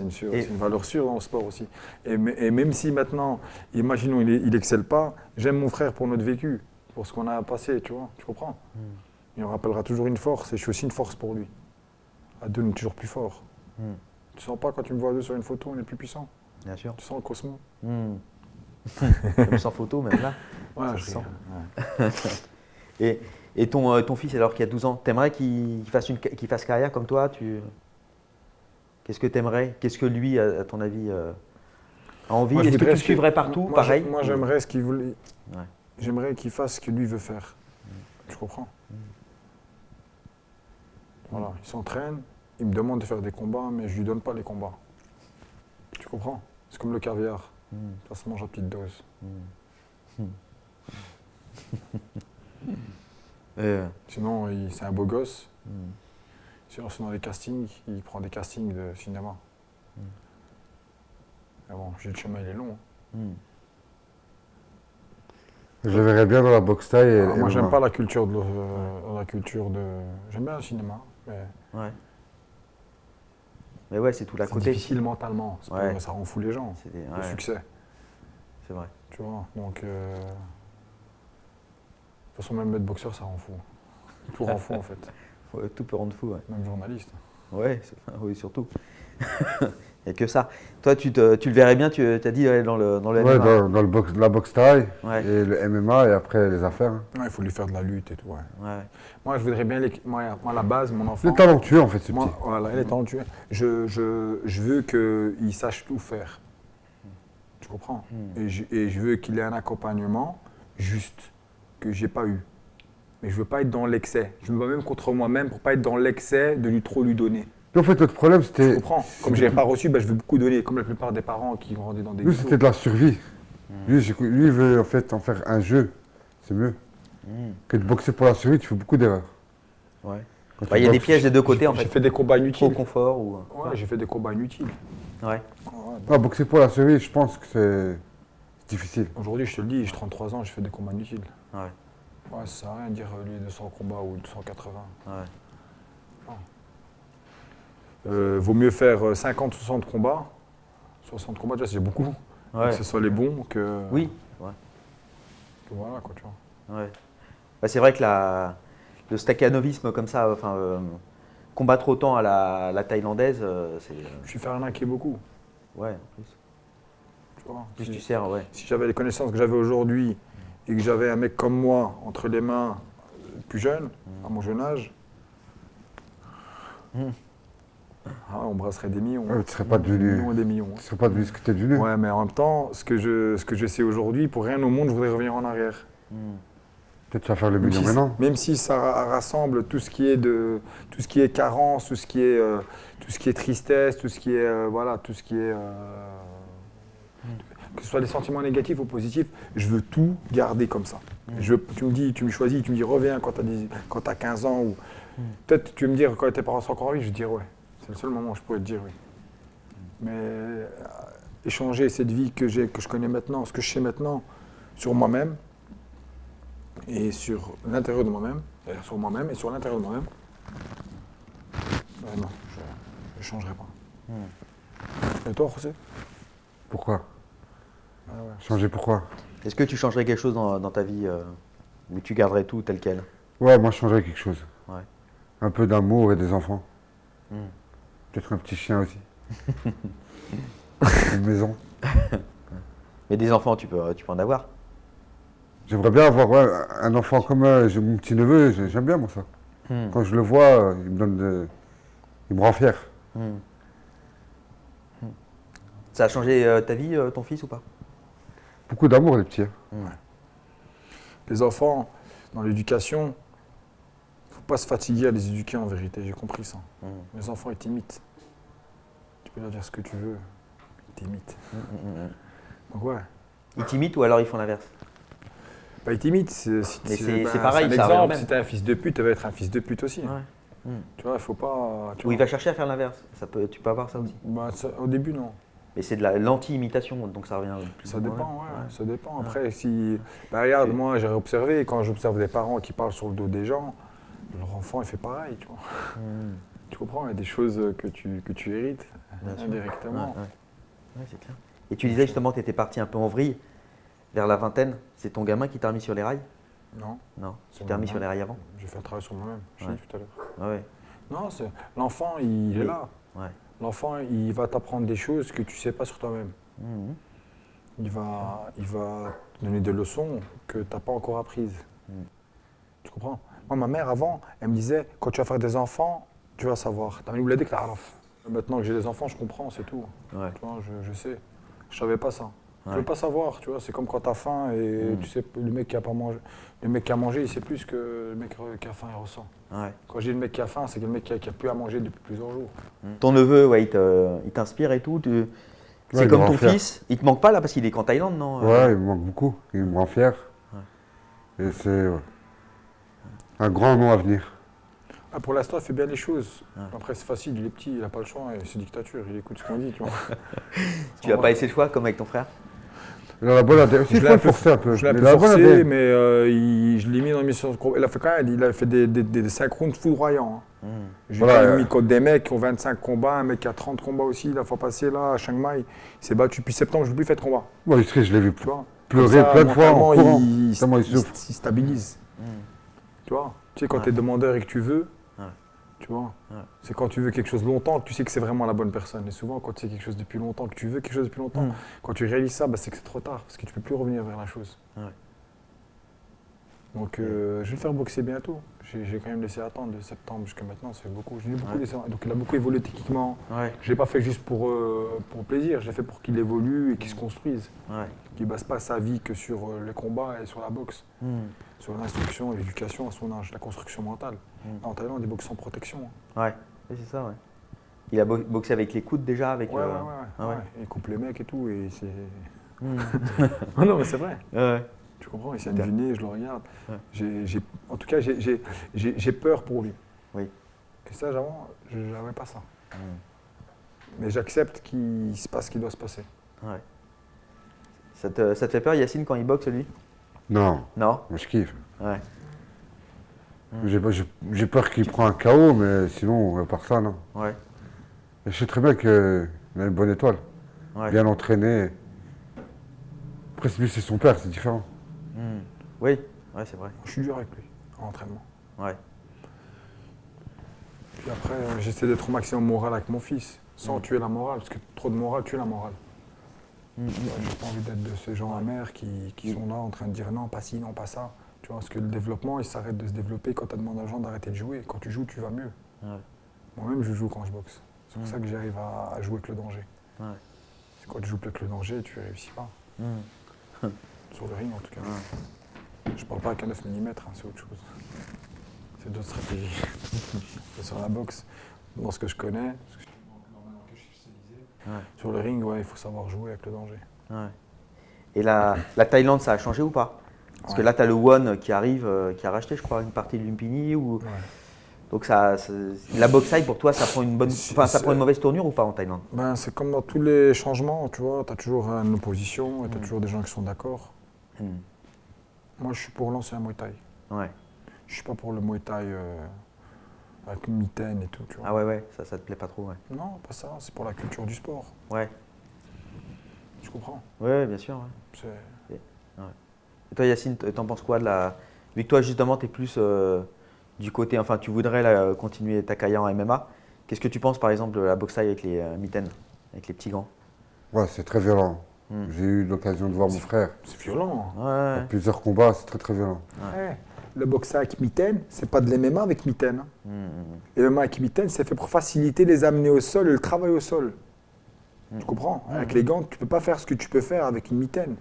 une valeur sûre dans le sport aussi. Et même si maintenant, imaginons, il excelle pas, j'aime mon frère pour notre vécu, pour ce qu'on a passé, tu vois, tu comprends? Il me rappellera toujours une force et je suis aussi une force pour lui. À deux, on est toujours plus fort. Tu sens pas quand tu me vois à deux sur une photo, on est plus puissant? Bien sûr. Tu sens le cosmo? Même sans photo, même là. Ouais, Ça je se sent. rigole, ouais. Et ton fils, alors qui a 12 ans, t'aimerais qu'il fasse carrière comme toi? Qu'est-ce que t'aimerais? Qu'est-ce que lui, à ton avis, a envie? Moi, je Est-ce que voudrais tu le suivrais partout, moi, pareil? Moi, j'aimerais ce qu'il voulait. Ouais. J'aimerais qu'il fasse ce que lui veut faire. Tu comprends? Voilà, il s'entraîne, il me demande de faire des combats, mais je lui donne pas les combats. Tu comprends? C'est comme le caviar. Ça se mange à petite dose. Sinon, c'est un beau gosse. Sinon, c'est dans les castings, il prend des castings de cinéma. Mais bon, j'ai le chemin, il est long. Je le verrais bien dans la boxe taille. Alors, moi, j'aime pas la culture de. J'aime bien le cinéma, mais Ouais. Mais ouais, c'est tout l'à c'est côté. difficile mentalement. Ouais. Ça rend fou les gens. Ouais, Le succès, c'est vrai. tu vois. Donc, de toute façon, même être boxeur, ça rend fou. Tout rend fou en fait. Ouais, tout peut rendre fou, ouais. Même journaliste. Ouais, oui, surtout. Il n'y a que ça. Toi, tu le verrais bien, tu as dit dans le Ouais, MMA. dans la boxe thaï Ouais. et le MMA et après les affaires. Hein. Ouais, il faut lui faire de la lutte et tout. Ouais. Ouais. Moi, je voudrais bien. Moi, à la base, mon enfant. Il est talentueux en fait, ce Moi, petit. voilà, il est talentueux. Je veux qu'il sache tout faire. Tu comprends? Et je veux qu'il ait un accompagnement juste que j'ai pas eu. Mais je veux pas être dans l'excès. Je me bats même contre moi-même pour pas être dans l'excès de trop lui donner. Puis en fait, notre problème Tu c'était. comprends? Comme je l'ai pas reçu, je veux beaucoup donner. Comme la plupart des parents qui grandissent dans des Lui, ghettos. c'était de la survie. Lui, il veut en fait en faire un jeu. C'est mieux. Que de boxer pour la survie, tu fais beaucoup d'erreurs. Ouais. Quand Il y a tu des boxes, pièges des deux côtés en J'ai fait. fait des combats Trop inutiles. confort ou. Ouais, j'ai fait des combats inutiles. Ouais. Ah, boxer pour la survie, je pense que c'est difficile. Aujourd'hui, je te le dis, j'ai 33 ans, j'ai fait des combats inutiles. Ouais. Ouais, ça sert à rien de dire lui 200 combats ou 280. Ouais. Vaut mieux faire 50-60 combats. 60 combats, déjà, c'est beaucoup. Ouais. Que ce soit les bons que. Oui. Ouais. que voilà, quoi, tu vois. Ouais. Bah, c'est vrai que le stakhanovisme comme ça, enfin, combattre autant à la thaïlandaise, c'est. Je suis fait arnaquer beaucoup. Ouais, en plus. Tu vois. Plus Si, tu sers, ouais. si j'avais les connaissances que j'avais aujourd'hui et que j'avais un mec comme moi entre les mains, plus jeune, à mon jeune âge, on brasserait des millions. Ouais, tu serais pas Des devenu. millions et des millions. Tu serais pas devenu ce que tu es devenu. Ouais, mais en même temps, ce que je sais aujourd'hui, pour rien au monde, je voudrais revenir en arrière. Peut-être tu vas faire le Même million si, maintenant. même si ça rassemble tout ce qui est carence, tout ce qui est tristesse, tout ce qui est voilà, tout ce qui est que ce soit des sentiments négatifs ou positifs, je veux tout garder comme ça. Tu me choisis, tu me dis reviens quand t'as 15 ans ou peut-être tu veux me dire quand tes parents sont encore en vie, je vais te dire ouais. C'est le seul moment où je pourrais te dire oui. Mais échanger cette vie que je connais maintenant, ce que je sais maintenant sur moi-même et sur l'intérieur de moi-même, sur moi-même et sur l'intérieur de moi-même, non, je ne changerai pas. Et toi, José? Pourquoi Ah ouais. Changer pourquoi Est-ce que tu changerais quelque chose dans ta vie ou tu garderais tout tel quel? Ouais, moi je changerais quelque chose. Ouais. Un peu d'amour et des enfants. Peut-être un petit chien aussi. Une maison. Mais des enfants, tu peux en avoir. J'aimerais bien avoir un enfant comme j'ai mon petit neveu, j'aime bien moi ça. Quand je le vois, il me rend fier. Ça a changé ta vie, ton fils ou pas? Beaucoup d'amour les petits. Hein. Les enfants, dans l'éducation, il ne faut pas se fatiguer à les éduquer en vérité, j'ai compris ça. Les enfants, ils t'imitent. Tu peux leur dire ce que tu veux, ils t'imitent. Donc ouais. Ils t'imitent ou alors ils font l'inverse? Bah, ils t'imitent. Mais c'est pareil, un ça revient au exemple, même. si t'es un fils de pute, tu vas être un fils de pute aussi. Ouais. Tu vois, il faut pas. Ou il va chercher à faire l'inverse. Tu peux avoir ça aussi. Au début, non. Mais c'est de l'anti-imitation, donc ça revient plus Ça ou moins dépend, au même. ouais, ça dépend. Après, si. Bah, regarde, moi, j'ai observé, quand j'observe des parents qui parlent sur le dos des gens, leur enfant, il fait pareil, tu vois. Tu comprends, il y a des choses que tu hérites Bien sûr. indirectement. Ouais, c'est clair. Et tu disais justement que tu étais parti un peu en vrille vers la vingtaine. C'est ton gamin qui t'a remis sur les rails? Non, Non, C'est tu t'es remis moi-même. sur les rails avant? j'ai fait un travail sur moi-même, je l'ai Ouais. dit tout à l'heure. Ah ouais. Non, l'enfant, il est là. Ouais. L'enfant, il va t'apprendre des choses que tu ne sais pas sur toi-même. Il va te donner des leçons que tu n'as pas encore apprises. Tu comprends? Moi, ma mère, avant, elle me disait, quand tu vas faire des enfants, tu vas savoir. T'as dit que t'as Maintenant que j'ai des enfants, je comprends, c'est tout. Ouais. Tu vois, je sais. Je savais pas ça. Je Ouais. veux pas savoir, tu vois. C'est comme quand tu as faim et tu sais, le mec qui a pas mangé. Le mec qui a mangé, il sait plus ce que le mec qui a faim, il ressent. Ouais. Quand je dis le mec qui a faim, c'est que le mec qui a plus à manger depuis plusieurs jours. Ton neveu, ouais, il t'inspire et tout. C'est il comme me ton rend fier. fils. Il te manque pas là parce qu'il est qu'en Thaïlande, non? Ouais, il me manque beaucoup. Il me rend fier. Et c'est un grand nom à venir. Ah, pour l'instant, il fait bien les choses. Après, c'est facile, il est petit, il n'a pas le choix, et c'est dictature, il écoute ce qu'on dit, tu vois. Tu n'as pas laissé le choix comme avec ton frère? Il a la bonne ADN. Si, il Je faut le forcer un peu. Je l'ai un Mais peu il a la bonne forcé, ADN. mais je l'ai mis dans l'émission. Il a fait quand même, il a fait des synchrones foudroyants. Hein. J'ai Voilà, quand même mis contre des mecs qui ont 25 combats, un mec qui a 30 combats aussi, la fois passée là, à Chiang Mai. Il s'est battu depuis septembre, je n'ai plus fait de combat. Moi, je l'ai vu Tu vois. pleurer Comme ça, plein de fois en mentalement, courant. il Tellement il souffre. stabilise. Tu vois, tu sais, quand tu es demandeur et que tu veux, Tu vois. Ouais. C'est quand tu veux quelque chose longtemps que tu sais que c'est vraiment la bonne personne. Et souvent, quand tu sais quelque chose depuis longtemps, que tu veux quelque chose depuis longtemps, quand tu réalises ça, bah, c'est que c'est trop tard parce que tu peux plus revenir vers la chose. Ouais. Donc, je vais le faire boxer bientôt. J'ai quand même laissé attendre de septembre jusqu'à maintenant, ça fait beaucoup. J'ai beaucoup laissé. Donc, il a beaucoup évolué techniquement. Ouais. Je l'ai pas fait juste pour plaisir, je l'ai fait pour qu'il évolue et qu'il se construise. Ouais. Qu'il base pas sa vie que sur les combats et sur la boxe, sur l'instruction, l'éducation à son âge, la construction mentale. En Thaïlande, il boxe sans protection. Ouais. Oui, c'est ça, ouais. Il a boxé avec les coudes déjà avec, Ouais. Ah ouais. Il coupe les mecs et tout, et c'est. Non, mais c'est vrai. Ouais. Tu comprends, il s'est du nez, je le regarde. Ouais. En tout cas, j'ai peur pour lui. Oui. Et ça, avant, je n'avais pas ça. Mais j'accepte qu'il se passe ce qui doit se passer. Ouais. Ça te fait peur, Yacine, quand il boxe, lui? Non, Non? moi je kiffe. Ouais. J'ai peur qu'il prenne un KO, mais sinon, à part ça, non. Ouais. Et je sais très bien qu'il a une bonne étoile. Ouais. Bien entraîné. Après, lui, c'est son père, c'est différent. Oui, ouais, c'est vrai. Je suis dur avec lui, en entraînement. Ouais. Puis après, j'essaie d'être au maximum moral avec mon fils, sans tuer la morale, parce que trop de morale tue la morale. J'ai pas envie d'être de ces gens amers qui sont là en train de dire non, pas ci, non, pas ça. Tu vois, parce que le développement, il s'arrête de se développer quand tu demandes aux gens d'arrêter de jouer. Quand tu joues, tu vas mieux. Ouais. Moi-même, je joue quand je boxe. C'est pour ça que j'arrive à jouer avec le danger. Ouais. C'est quand tu joues avec le danger, tu réussis pas. Sur le ring, en tout cas. Je parle pas avec un 9 mm, c'est autre chose. C'est d'autres stratégies. C'est sur la boxe, dans ce que je connais, parce que je suis spécialisé. Sur le ring, ouais, il faut savoir jouer avec le danger. Ouais. Et la Thaïlande, ça a changé ou pas? Parce que là, tu as le One qui arrive, qui a racheté, je crois, une partie de Lumpini. Donc la boxe thaï, pour toi, ça prend une mauvaise tournure ou pas en Thaïlande? Ben, c'est comme dans tous les changements, tu vois, tu as toujours une opposition et tu as toujours des gens qui sont d'accord. Moi, je suis pour l'ancien Muay Thai. Ouais. Je suis pas pour le Muay Thai avec une mitaine et tout, tu vois. Ah ouais, ça te plaît pas trop, ouais. Non, pas ça, c'est pour la culture du sport. Ouais. Tu comprends? Ouais, bien sûr. Ouais. C'est- Et toi, Yacine, t'en penses quoi de la... Vu que toi, justement, tu es plus du côté... Enfin, tu voudrais continuer ta carrière en MMA. Qu'est-ce que tu penses, par exemple, de la boxe thaï avec les mitaines, avec les petits gants? Ouais, c'est très violent. J'ai eu l'occasion de voir mon frère. C'est violent. Ouais. À plusieurs combats, c'est très très violent. Ouais. Le boxe avec mitaine, c'est pas de l'MMA avec mitaine. Le MMA avec mitaine, c'est fait pour faciliter les amener au sol et le travail au sol. Tu comprends? Avec les gants, tu peux pas faire ce que tu peux faire avec une mitaine.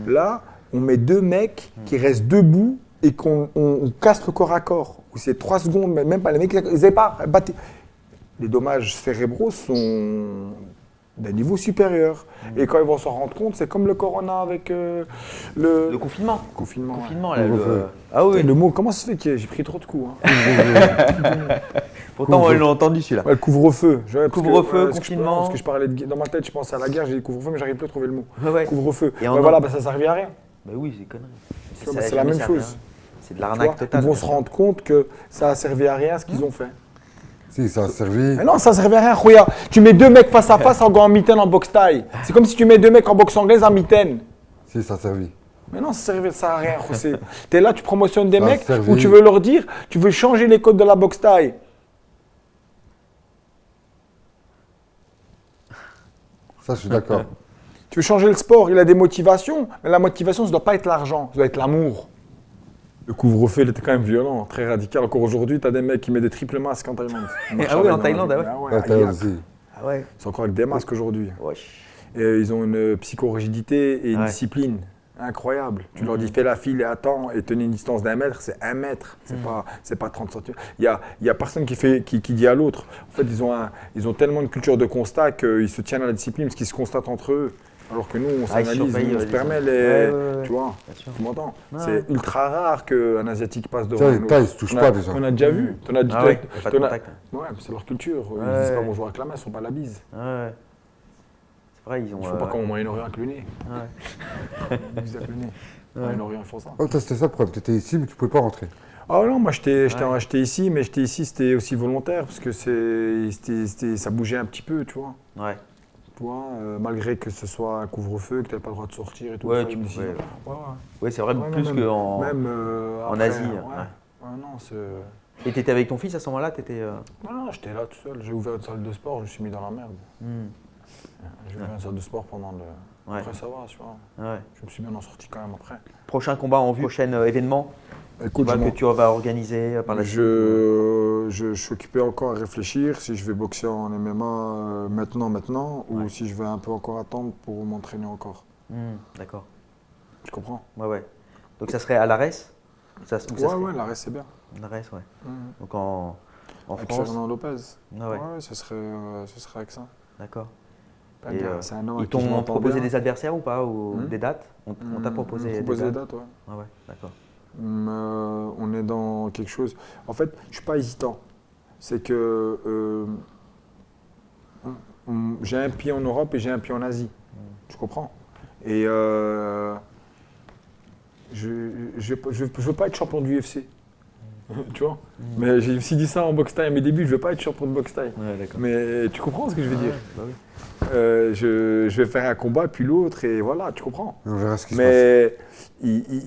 Là, on met deux mecs qui restent debout et qu'on casse le corps à corps. Où c'est 3 secondes, même pas. Les mecs, ils n'avaient pas battu. Les dommages cérébraux sont d'un niveau supérieur. Et quand ils vont s'en rendre compte, c'est comme le corona avec Le confinement. confinement. Confinement, là, Ah oui. Le mot, comment ça se fait que j'ai pris trop de coups hein. Pourtant, on l'a entendu celui-là. Ouais, le couvre-feu. Couvre-feu, confinement. Parce que je parlais dans ma tête, je pensais à la guerre, j'ai dit couvre-feu, mais j'arrive plus à trouver le mot. Ouais. Couvre-feu. Et Ouais, voilà, bah, ça servait à rien. Bah oui, c'est connerie. Tu vois, bah, c'est la même chose. C'est de Tu l'arnaque vois, totale. ils vont se rendre compte que ça a servi à rien ce qu'ils ont fait. Si, ça a servi. Mais non, ça servait à rien, Khoya. Tu mets deux mecs face à face en gants en mitaine en boxe taille. C'est comme si tu mets deux mecs en boxe anglaise en mitaine. Si, ça a servi. Mais non, ça sert à rien, José. T'es là, tu promotionnes des Ça a mecs servi. où tu veux leur dire, tu veux changer les codes de la boxe taille. Ça, je suis d'accord. Tu veux changer le sport, il a des motivations, mais la motivation, ça ne doit pas être l'argent, ça doit être l'amour. Le couvre-feu, il était quand même violent, très radical. Encore aujourd'hui, tu as des mecs qui mettent des triples masques en Thaïlande. Ah oui, en Thaïlande, ah ouais. La Thaïlande aussi. Ah ouais. C'est encore avec des masques aujourd'hui. Wesh. Et ils ont une psychorigidité et une Ouais. discipline incroyable. Tu leur dis fais la file et attends et tenez une distance d'1 mètre, c'est 1 mètre, c'est pas 30 cm. Il y a personne qui dit à l'autre. En fait, ils ont tellement une culture de constat qu'ils se tiennent à la discipline parce qu'ils se constatent entre eux. Alors que nous, on Ils s'analyse, surveillent, nous, on se les permet gens. les. Ouais. Tu vois, Bien sûr. tu m'entends? Ouais. C'est ultra rare qu'un Asiatique passe devant Tiens, un les autre. Thaïs, ils se touchent On a- pas déjà. On a déjà vu. Ah ouais, y a pas de contact. Ouais, mais c'est leur culture. Ils Ouais. disent pas bonjour avec la main, ils ne font pas la bise. Ouais. C'est vrai, ils ont. Ils ne font pas comme au Moyen-Orient avec le nez. Ouais. Ils disent avec le nez. Au Moyen-Orient, ils font ça. Oh, toi, c'était ça le problème. Tu étais ici, mais tu pouvais pas rentrer. Ah non, moi j'étais ici, mais j'étais ici, c'était aussi volontaire parce que ça bougeait un petit peu, tu vois. Ouais. Tu vois, malgré que ce soit un couvre-feu, que tu n'avais pas le droit de sortir et tout. Ouais, ça, tu je me dis, pouvais. ouais. Ouais, c'est vrai, Ouais, plus même- qu'en. Même en après, Asie, Ouais. ouais. Ouais, non, Et tu étais avec ton fils à ce moment-là Non, j'étais là tout seul. J'ai ouvert une salle de sport, je me suis mis dans la merde. J'ai ouvert une salle de sport pendant le. Ouais. Après, ça va, tu vois. Ouais. Je me suis bien en sorti quand même après. Prochain combat en vue, prochain événement Écoute, que tu vas organiser par la suite. je suis occupé encore à réfléchir si je vais boxer en MMA maintenant ou si je vais un peu encore attendre pour m'entraîner encore. D'accord. Tu comprends? Ouais. Donc ça serait à l'ARES Ouais, l'ARES c'est bien. L'ARES, ouais. Donc en Avec France. Fernand Lopez. Ah ouais. Ouais, ce serait avec ça. D'accord. Pas Et, bien, c'est un homme Ils avec qui je t'ont m'entends proposé bien. des adversaires ou pas, ou des dates? On t'a proposé On m'a des dates? ouais. Ah ouais, d'accord. On est dans quelque chose. En fait, je suis pas hésitant. C'est que j'ai un pied en Europe et j'ai un pied en Asie. Tu comprends? Et je veux pas être champion du UFC. Tu vois? Mais j'ai aussi dit ça en boxe thaï à mes débuts, je veux pas être champion de boxe thaï. Ouais, d'accord. Mais tu comprends ce que je veux dire? Bah oui. Je vais faire un combat puis l'autre et voilà, tu comprends? On verra ce qui se passe. Mais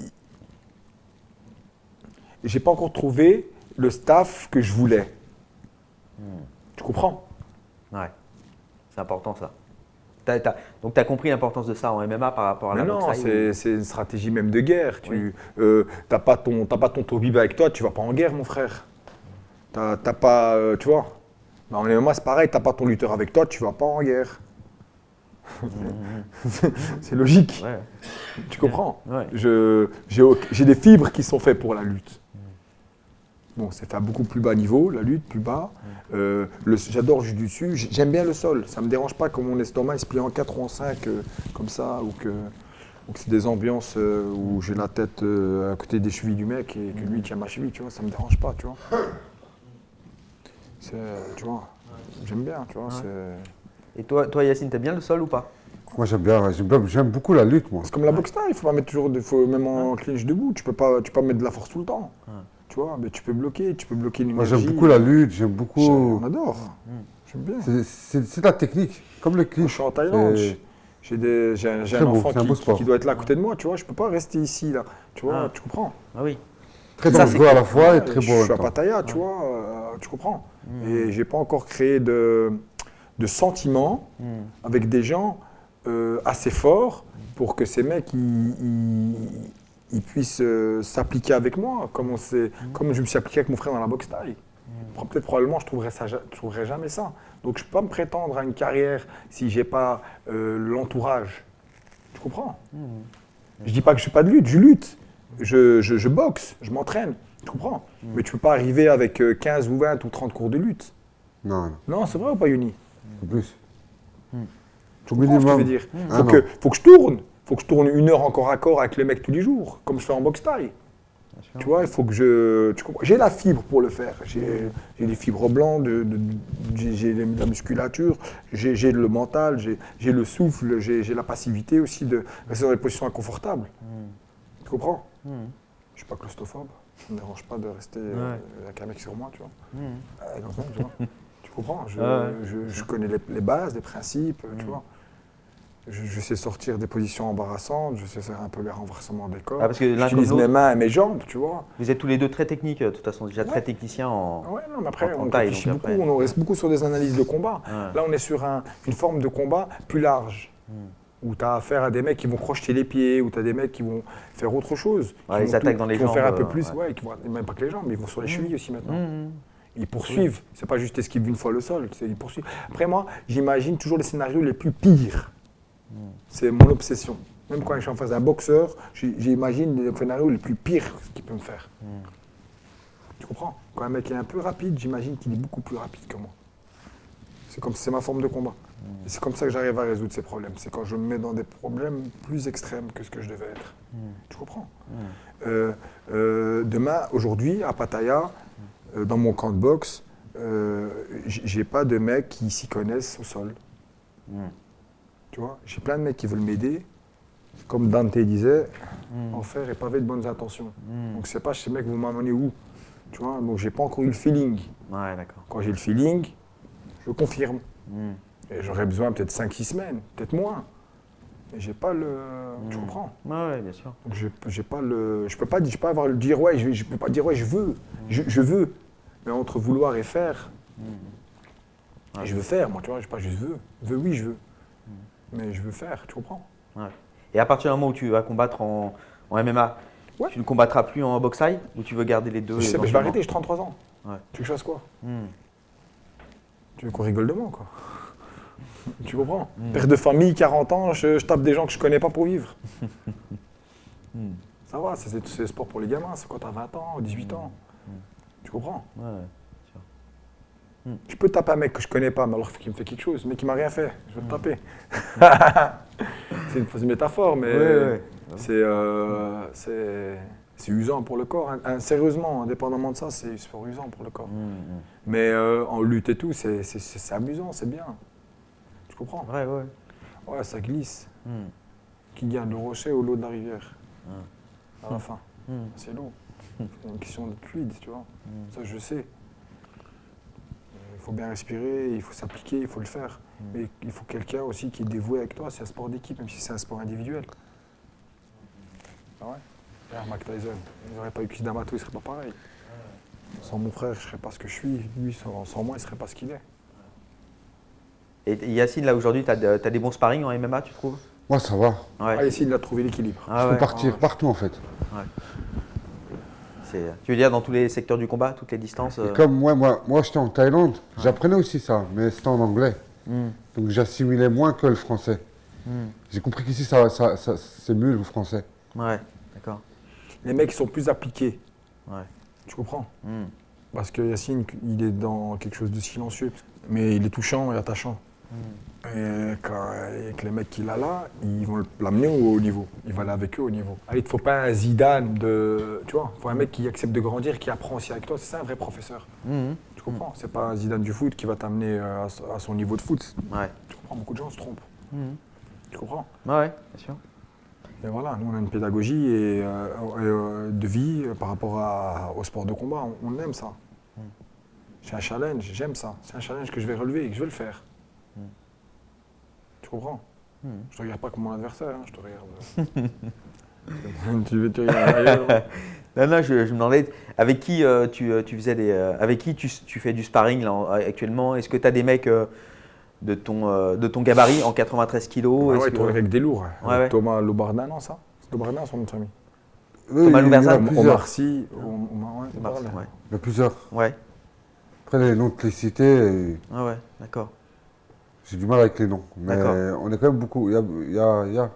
j'ai pas encore trouvé le staff que je voulais. Tu comprends? Ouais. C'est important ça. Donc tu as compris l'importance de ça en MMA par rapport à Mais la non, boxe thaï, c'est une stratégie même de guerre. Oui. T'as pas ton Tobib avec toi, tu vas pas en guerre, mon frère. T'as pas, tu vois. En MMA, c'est pareil, t'as pas ton lutteur avec toi, tu vas pas en guerre. C'est logique. Ouais. Tu comprends? Ouais. J'ai des fibres qui sont faites pour la lutte. Bon, c'est fait à beaucoup plus bas niveau, la lutte, plus bas. J'adore le dessus, j'aime bien le sol. Ça me dérange pas que mon estomac il se plie en 4 ou en 5 comme ça, ou que c'est des ambiances où j'ai la tête à côté des chevilles du mec et que lui tient ma cheville, tu vois, ça me dérange pas, tu vois. Tu vois, j'aime bien, tu vois. Et toi Yacine, t'aimes bien le sol ou pas? Moi, j'aime beaucoup la lutte, moi. C'est comme la boxe thaï, il faut pas mettre toujours, même en clinch debout, tu peux pas mettre de la force tout le temps. Tu vois, mais tu peux bloquer une Moi, énergie. j'aime beaucoup la lutte, j'aime beaucoup. On adore. J'aime bien. C'est la technique, comme le Quand clinch. je suis en Thaïlande, j'ai un beau, enfant c'est un beau sport. qui doit être là à côté de moi, tu vois, je peux pas rester ici, là. Tu vois, Ah. tu comprends? Ah oui. Très Ça, dangereux à la fois et très beau. Je en suis à même temps. Pattaya, tu vois, tu comprends? Et j'ai pas encore créé de sentiments avec des gens assez forts pour que ces mecs ils puissent s'appliquer avec moi, comme je me suis appliqué avec mon frère dans la boxe thaï. Peut-être probablement je trouverai jamais ça. Donc je peux pas me prétendre à une carrière si j'ai pas l'entourage. Tu comprends? Je dis pas que je fais pas de lutte, je lutte. Je boxe, je m'entraîne. Tu comprends? Mais tu peux pas arriver avec 15 ou 20 ou 30 cours de lutte. Non, Non, c'est vrai ou pas, Yuni? en plus. Tu comprends ce que je veux Minimum. dire? Ah, Faut que je tourne. Faut que je tourne 1 heure encore à corps avec les mecs tous les jours, comme je fais en boxe thaï. Tu vois, il faut que tu comprends? J'ai la fibre pour le faire. J'ai des fibres blancs, j'ai la musculature, j'ai le mental, j'ai le souffle, j'ai la passivité aussi de rester dans des positions inconfortables. Tu comprends? Je suis pas claustrophobe. Ça me dérange pas de rester avec un mec sur moi, tu vois. Tu vois. Tu comprends? Je connais les bases, les principes, tu vois. Je sais sortir des positions embarrassantes, je sais faire un peu les renversements des corps. Parce que l'un J'utilise comme mes l'autre, mains et mes jambes, tu vois. vous êtes tous les deux très techniques, de toute façon, déjà très techniciens en. Ouais, non, mais après, en on taille, réfléchit donc beaucoup, après. on reste beaucoup sur des analyses de combat. Ouais. Là, on est sur une forme de combat plus large, où tu as affaire à des mecs qui vont crocheter les pieds, où tu as des mecs qui vont faire autre chose. Ouais, qui ils vont attaquent dans les qui vont faire un jambes, peu plus, ouais. qui vont, même pas que les jambes, mais ils vont sur les chevilles aussi maintenant. Ils poursuivent, c'est pas juste esquive une fois le sol, ils poursuivent. Après moi, j'imagine toujours les scénarios les plus pires. C'est mon obsession. Même quand je suis en face d'un boxeur, j'imagine les scénarios les plus pires qu'il peut me faire. Tu comprends? Quand un mec est un peu rapide, j'imagine qu'il est beaucoup plus rapide que moi. C'est ma forme de combat. Et c'est comme ça que j'arrive à résoudre ces problèmes. C'est quand je me mets dans des problèmes plus extrêmes que ce que je devais être. Tu comprends? Demain, aujourd'hui, à Pattaya, dans mon camp de boxe, j'ai pas de mecs qui s'y connaissent au sol. Tu vois, j'ai plein de mecs qui veulent m'aider. Comme Dante disait, enfer est pavé de bonnes intentions. Donc c'est pas ces mecs vous m'amenez où. Tu vois, donc j'ai pas encore eu le feeling. Ouais, d'accord. Quand j'ai le feeling, je confirme. Et j'aurais besoin peut-être 5-6 semaines, peut-être moins. Mais j'ai pas le. Tu comprends? Ouais, bien sûr. Donc j'ai pas le. Je peux pas avoir le dire ouais, je peux pas dire ouais, je veux. Je veux. Mais entre vouloir et faire, Ouais. et je veux faire, moi, tu vois, je sais pas, je veux. Oui, je veux. Mais je veux faire, tu comprends? Ouais. Et à partir du moment où tu vas combattre en MMA, Ouais. tu ne combattras plus en boxe thaï ou tu veux garder les deux Je sais, mais je vais éventuellement arrêter, j'ai 33 ans. Ouais. Tu veux que je fasse quoi? Hmm. Tu veux qu'on rigole de moi, quoi? Tu comprends? Père de famille, 40 ans, je tape des gens que je connais pas pour vivre. Ça va, c'est le sport pour les gamins, c'est quand t'as 20 ans, 18 ans. Tu comprends? Ouais. Je peux taper un mec que je connais pas, mais alors qu'il me fait quelque chose, mais qui m'a rien fait, je vais le taper. C'est une fausse métaphore, mais Ouais. c'est usant pour le corps. Sérieusement, indépendamment de ça, c'est fort usant pour le corps. Hmm. Mais en lutte et tout, c'est amusant, c'est bien. Tu comprends? Ouais. Ouais, ça glisse. Hmm. Qui gagne, le rocher ou l'eau de la rivière? À la fin. Hmm. C'est l'eau. C'est une question de fluide, tu vois. Ça, je sais. Il faut bien respirer, il faut s'appliquer, il faut le faire. Mais il faut quelqu'un aussi qui est dévoué avec toi. C'est un sport d'équipe, même si c'est un sport individuel. Ah ouais? Regarde Mike Tyson. Il n'aurait pas eu Chris D'Amato, il ne serait pas pareil. Sans mon frère, je ne serais pas ce que je suis. Lui, sans moi, il ne serait pas ce qu'il est. Et Yacine, là aujourd'hui, tu as des bons sparring en MMA, tu trouves? Moi, ça va. Ah, ici, il a trouvé l'équilibre. Ah Je ouais. peux partir partout, en fait. Tu veux dire dans tous les secteurs du combat, toutes les distances Et comme moi j'étais en Thaïlande, j'apprenais aussi ça, mais c'était en anglais. Donc j'assimilais moins que le français. J'ai compris qu'ici, c'est mieux le français. Ouais, d'accord. Les mecs sont plus appliqués. Ouais. Tu comprends? Hmm. Parce que Yacine, il est dans quelque chose de silencieux. Mais il est touchant et attachant. Et avec les mecs qu'il a là, ils vont l'amener au haut niveau. Il va aller avec eux au niveau. Il ne faut pas un Zidane de. Tu vois, il faut un mec qui accepte de grandir, qui apprend aussi avec toi. C'est ça un vrai professeur. Tu comprends? C'est pas un Zidane du foot qui va t'amener à son niveau de foot. Ouais. Tu comprends? Beaucoup de gens se trompent. Tu comprends? Ouais, bien sûr. Et voilà, nous on a une pédagogie de vie par rapport au sport de combat. On aime ça. C'est un challenge, j'aime ça. C'est un challenge que je vais relever et que je vais le faire. Tu comprends? Je te regarde pas comme mon adversaire, hein, je te regarde. tu regardes ailleurs. Non, je me demandais avec qui tu faisais avec qui tu fais du sparring là, actuellement. Est-ce que tu as des mecs de ton gabarit en 93 kilos? Ah ouais, toi avec des lourds. Ouais, Avec ouais. Thomas Lobarda, non ça? C'est Lobarda son nom de famille. Thomas Louverzan. Il y en a plusieurs. Omar Sy, ouais, Mars, Lobarda. ouais. Il y en a plusieurs. Ouais. Après, les noms de les citer, Ouais, d'accord. j'ai du mal avec les noms. Mais D'accord. on est quand même beaucoup. Il y a.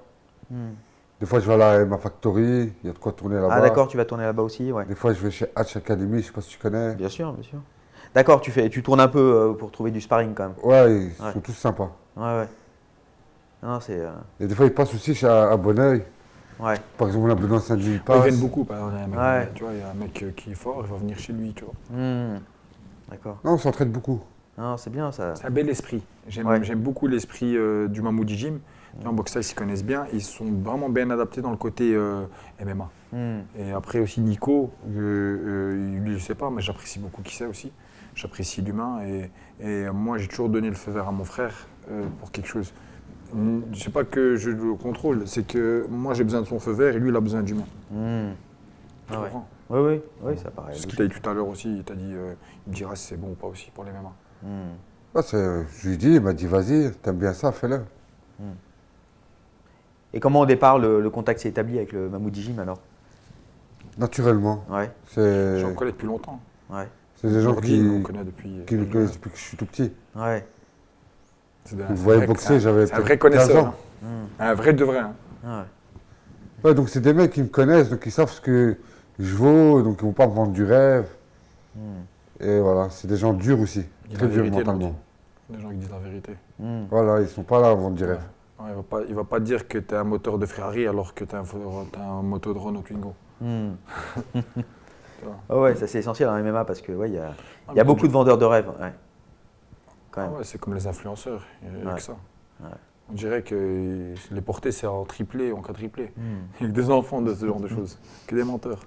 Des fois, je vais à la MMA Factory, il y a de quoi tourner là-bas. Ah d'accord, tu vas tourner là-bas aussi, ouais. Des fois, je vais chez Hatch Academy, je ne sais pas si tu connais. Bien sûr, bien sûr. D'accord, tu tournes un peu pour trouver du sparring quand même. Ouais, ils Ouais. sont tous sympas. Ouais. Non, c'est. Et des fois, ils passent aussi à Bonneuil. Ouais. Par exemple, la Benoît Saint-Denis, ils Ils passent. viennent beaucoup. Par exemple, il y a un mec, Ouais. tu vois, il y a un mec qui est fort, il va venir chez lui, tu vois. D'accord. Non, on s'entraide beaucoup. Non, c'est bien ça. C'est un bel esprit. J'aime Ouais. j'aime beaucoup l'esprit du Mamoudi Gym. En boxe ils s'y connaissent bien. Ils sont vraiment bien adaptés dans le côté MMA. Et après aussi Nico, lui je sais pas, mais j'apprécie beaucoup qui c'est aussi. J'apprécie l'humain et moi j'ai toujours donné le feu vert à mon frère pour quelque chose. Je sais pas que je le contrôle, c'est que moi j'ai besoin de son feu vert et lui il a besoin du mien. Tu Ah ouais. comprends? Oui, ça paraît. Ce qu'il t'a dit tout à l'heure aussi, il t'a dit, il me dira si c'est bon ou pas aussi pour les MMA. Ah, je lui dis, il m'a dit, vas-y, t'aimes bien ça, fais-le. Et comment au départ le contact s'est établi avec le Mamoudi Gym alors? Naturellement. Ouais, C'est J'en connais depuis longtemps. ouais, des gens Jordi, on connaît depuis. qui me connaissent depuis que je suis tout petit. ouais. C'est Vous voyez boxer, j'avais C'est un vrai peut-être 15 connaisseur. ans. hein. Un vrai de vrai. hein. Ouais. Ouais, donc c'est des mecs qui me connaissent, donc ils savent ce que je vaux, donc ils vont pas me vendre du rêve. Et voilà, c'est des gens durs aussi, Ils très disent la durs vérité, mentalement. Des gens qui disent la vérité. Voilà, ils sont pas là à vendre du rêve. Ouais, il va pas dire que tu es un moteur de Ferrari alors que tu es un moteur de Renault Twingo. Ah ouais, ça c'est essentiel en MMA parce que ouais, il y a mais beaucoup de vendeurs de rêves. Ouais. Quand Ah même. ouais, c'est comme les influenceurs, il n'y a Ouais. que ça. Ouais. On dirait que les portées c'est en triplé, en quadruplé. Il y a que des enfants de ce genre de choses, que des menteurs.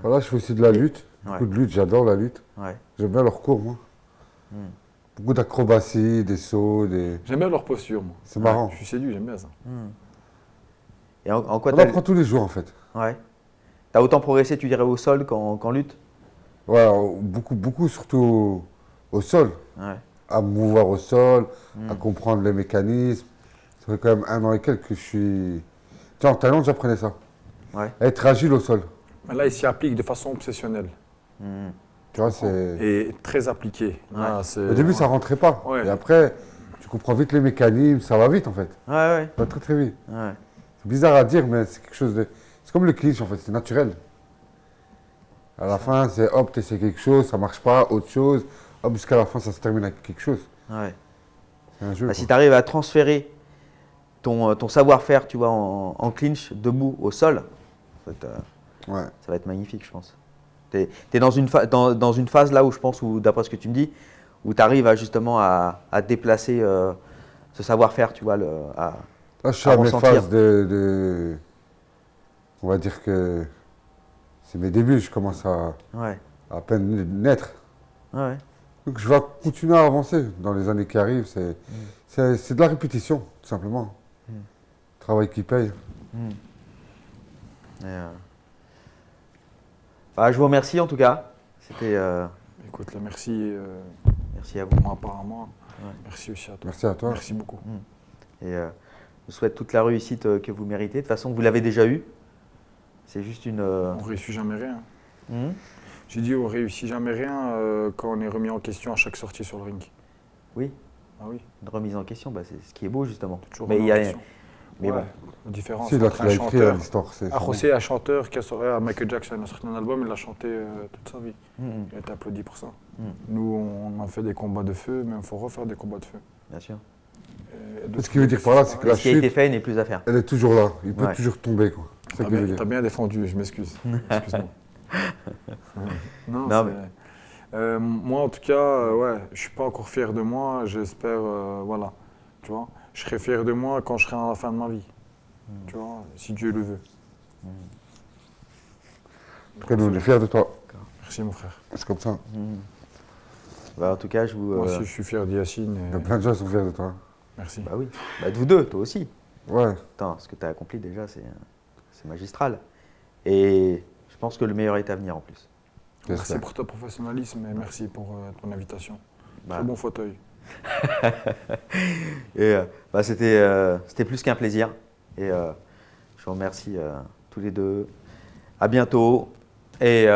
Voilà, je fais aussi de la lutte, beaucoup de lutte, j'adore la lutte. Ouais. J'aime bien leur cours, moi. Beaucoup d'acrobatie, des sauts, des... J'aime bien leur posture, moi. C'est marrant. Je suis séduit, j'aime bien ça. Et en quoi On t'as apprend tous les jours, en fait. ouais. T'as autant progressé, tu dirais, au sol qu'en lutte? Ouais, beaucoup surtout au sol. Ouais. À me mouvoir au sol, à comprendre les mécanismes. Ça fait quand même 1 an et quelques que je suis... Tu vois, en Thaïlande, j'apprenais ça. Ouais. Être agile au sol. Mais là, il s'y applique de façon obsessionnelle Tu vois, c'est... et très appliquée. Là, Au début, ça rentrait pas. Ouais. Et après, tu comprends vite les mécanismes, ça va vite en fait. Ouais. Ça va très très vite. Ouais. C'est bizarre à dire, mais c'est quelque chose de... C'est comme le clinch en fait, c'est naturel. À la fin, c'est hop, tu essaies quelque chose, ça marche pas, autre chose. Hop, jusqu'à la fin, ça se termine avec quelque chose. Ouais. C'est un jeu. Bah, si tu arrives à transférer ton savoir-faire, tu vois, en clinch, debout, au sol, en fait, Ouais. ça va être magnifique, je pense. Tu es dans une phase là où je pense, d'après ce que tu me dis, où tu arrives justement à déplacer ce savoir-faire, tu vois, Là, je suis à à mes ressentir. phases de... On va dire que c'est mes débuts, je commence Ouais. à peine naître. Ouais. Donc je vais continuer à avancer dans les années qui arrivent. C'est de la répétition, tout simplement. Travail qui paye. Et, bah, je vous remercie en tout cas. C'était Écoute, là, merci merci à vous. moi par moi. Ouais. Merci aussi à toi. Merci à toi. Merci beaucoup. Et je vous souhaite toute la réussite que vous méritez. De toute façon, vous l'avez déjà eu. C'est juste une. On réussit jamais rien. J'ai dit on réussit jamais rien quand on est remis en question à chaque sortie sur le ring. Oui, Ah oui, une remise en question, bah, c'est ce qui est beau justement. toujours Mais remis il y en a. question. Mais Ouais, bon. la différence Si, là, entre tu un l'as écrit chanteur, l'histoire. C'est José, un chanteur qui a sorti à Michael Jackson a sorti un album, il l'a chanté toute sa vie. Il a été applaudi pour ça. Nous, on a fait des combats de feu, mais il faut refaire des combats de feu. Bien sûr. Ce qu'il veut dire par là, c'est que la Ce qui a été chute, fait n'est plus à faire. elle est toujours là. Il peut Ouais. toujours tomber. Quoi. C'est ça qu'il veut dire. T'as bien défendu, je m'excuse. Excuse-moi. Non, Non, moi, en tout cas, ouais, je suis pas encore fier de moi. J'espère, voilà, tu vois. Je serai fier de moi quand je serai à la fin de ma vie. Tu vois, si Dieu le veut. En tout cas, nous, on est fiers de toi. Merci, mon frère. C'est comme ça. Bah, en tout cas, je vous. Moi aussi, je suis fier d'Yacine. Il y a plein de gens qui sont fiers de toi. Merci. Bah oui. Bah, de vous deux, toi aussi. Ouais. Attends, ce que tu as accompli déjà, c'est magistral. Et je pense que le meilleur est à venir en plus. Merci J'espère. pour ton professionnalisme et merci pour ton invitation. Bah. Très bon fauteuil. Et bah, c'était plus qu'un plaisir. Et je vous remercie tous les deux. À bientôt. Et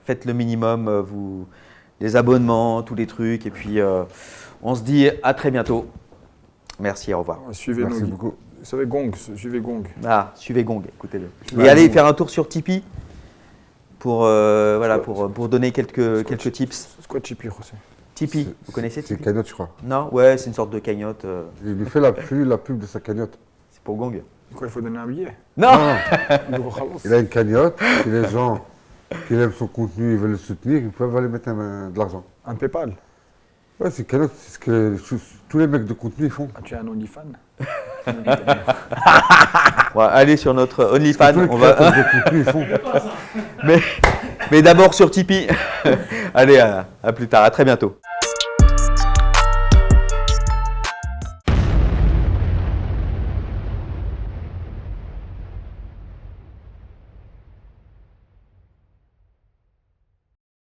faites le minimum, les abonnements, tous les trucs. Et puis, on se dit à très bientôt. Merci, au revoir. Suivez Merci nos beaucoup. Vous savez, Gong, suivez Gong. Ah, suivez Gong, écoutez-le. Ouais, Et allez Gong. faire un tour sur Tipeee pour, voilà, pour donner quelques tips. C'est quoi Chippy, José? Tipeee, vous connaissez C'est une Tipeee? cagnotte, je crois. Non, ouais, c'est une sorte de cagnotte. Il lui fait la pub de sa cagnotte. C'est pour Gong. Quoi, il faut donner un billet? Non, Il a une cagnotte. Et les gens qui aiment son contenu, ils veulent le soutenir, ils peuvent aller mettre de l'argent. Un PayPal? Ouais, c'est une cagnotte. C'est ce que tous les mecs de contenu ils font. Ah, tu es un OnlyFan? on va aller sur notre Tous OnlyFans. les On va, créateurs de contenu ils font. mais d'abord sur Tipeee. Allez, à plus tard, à très bientôt.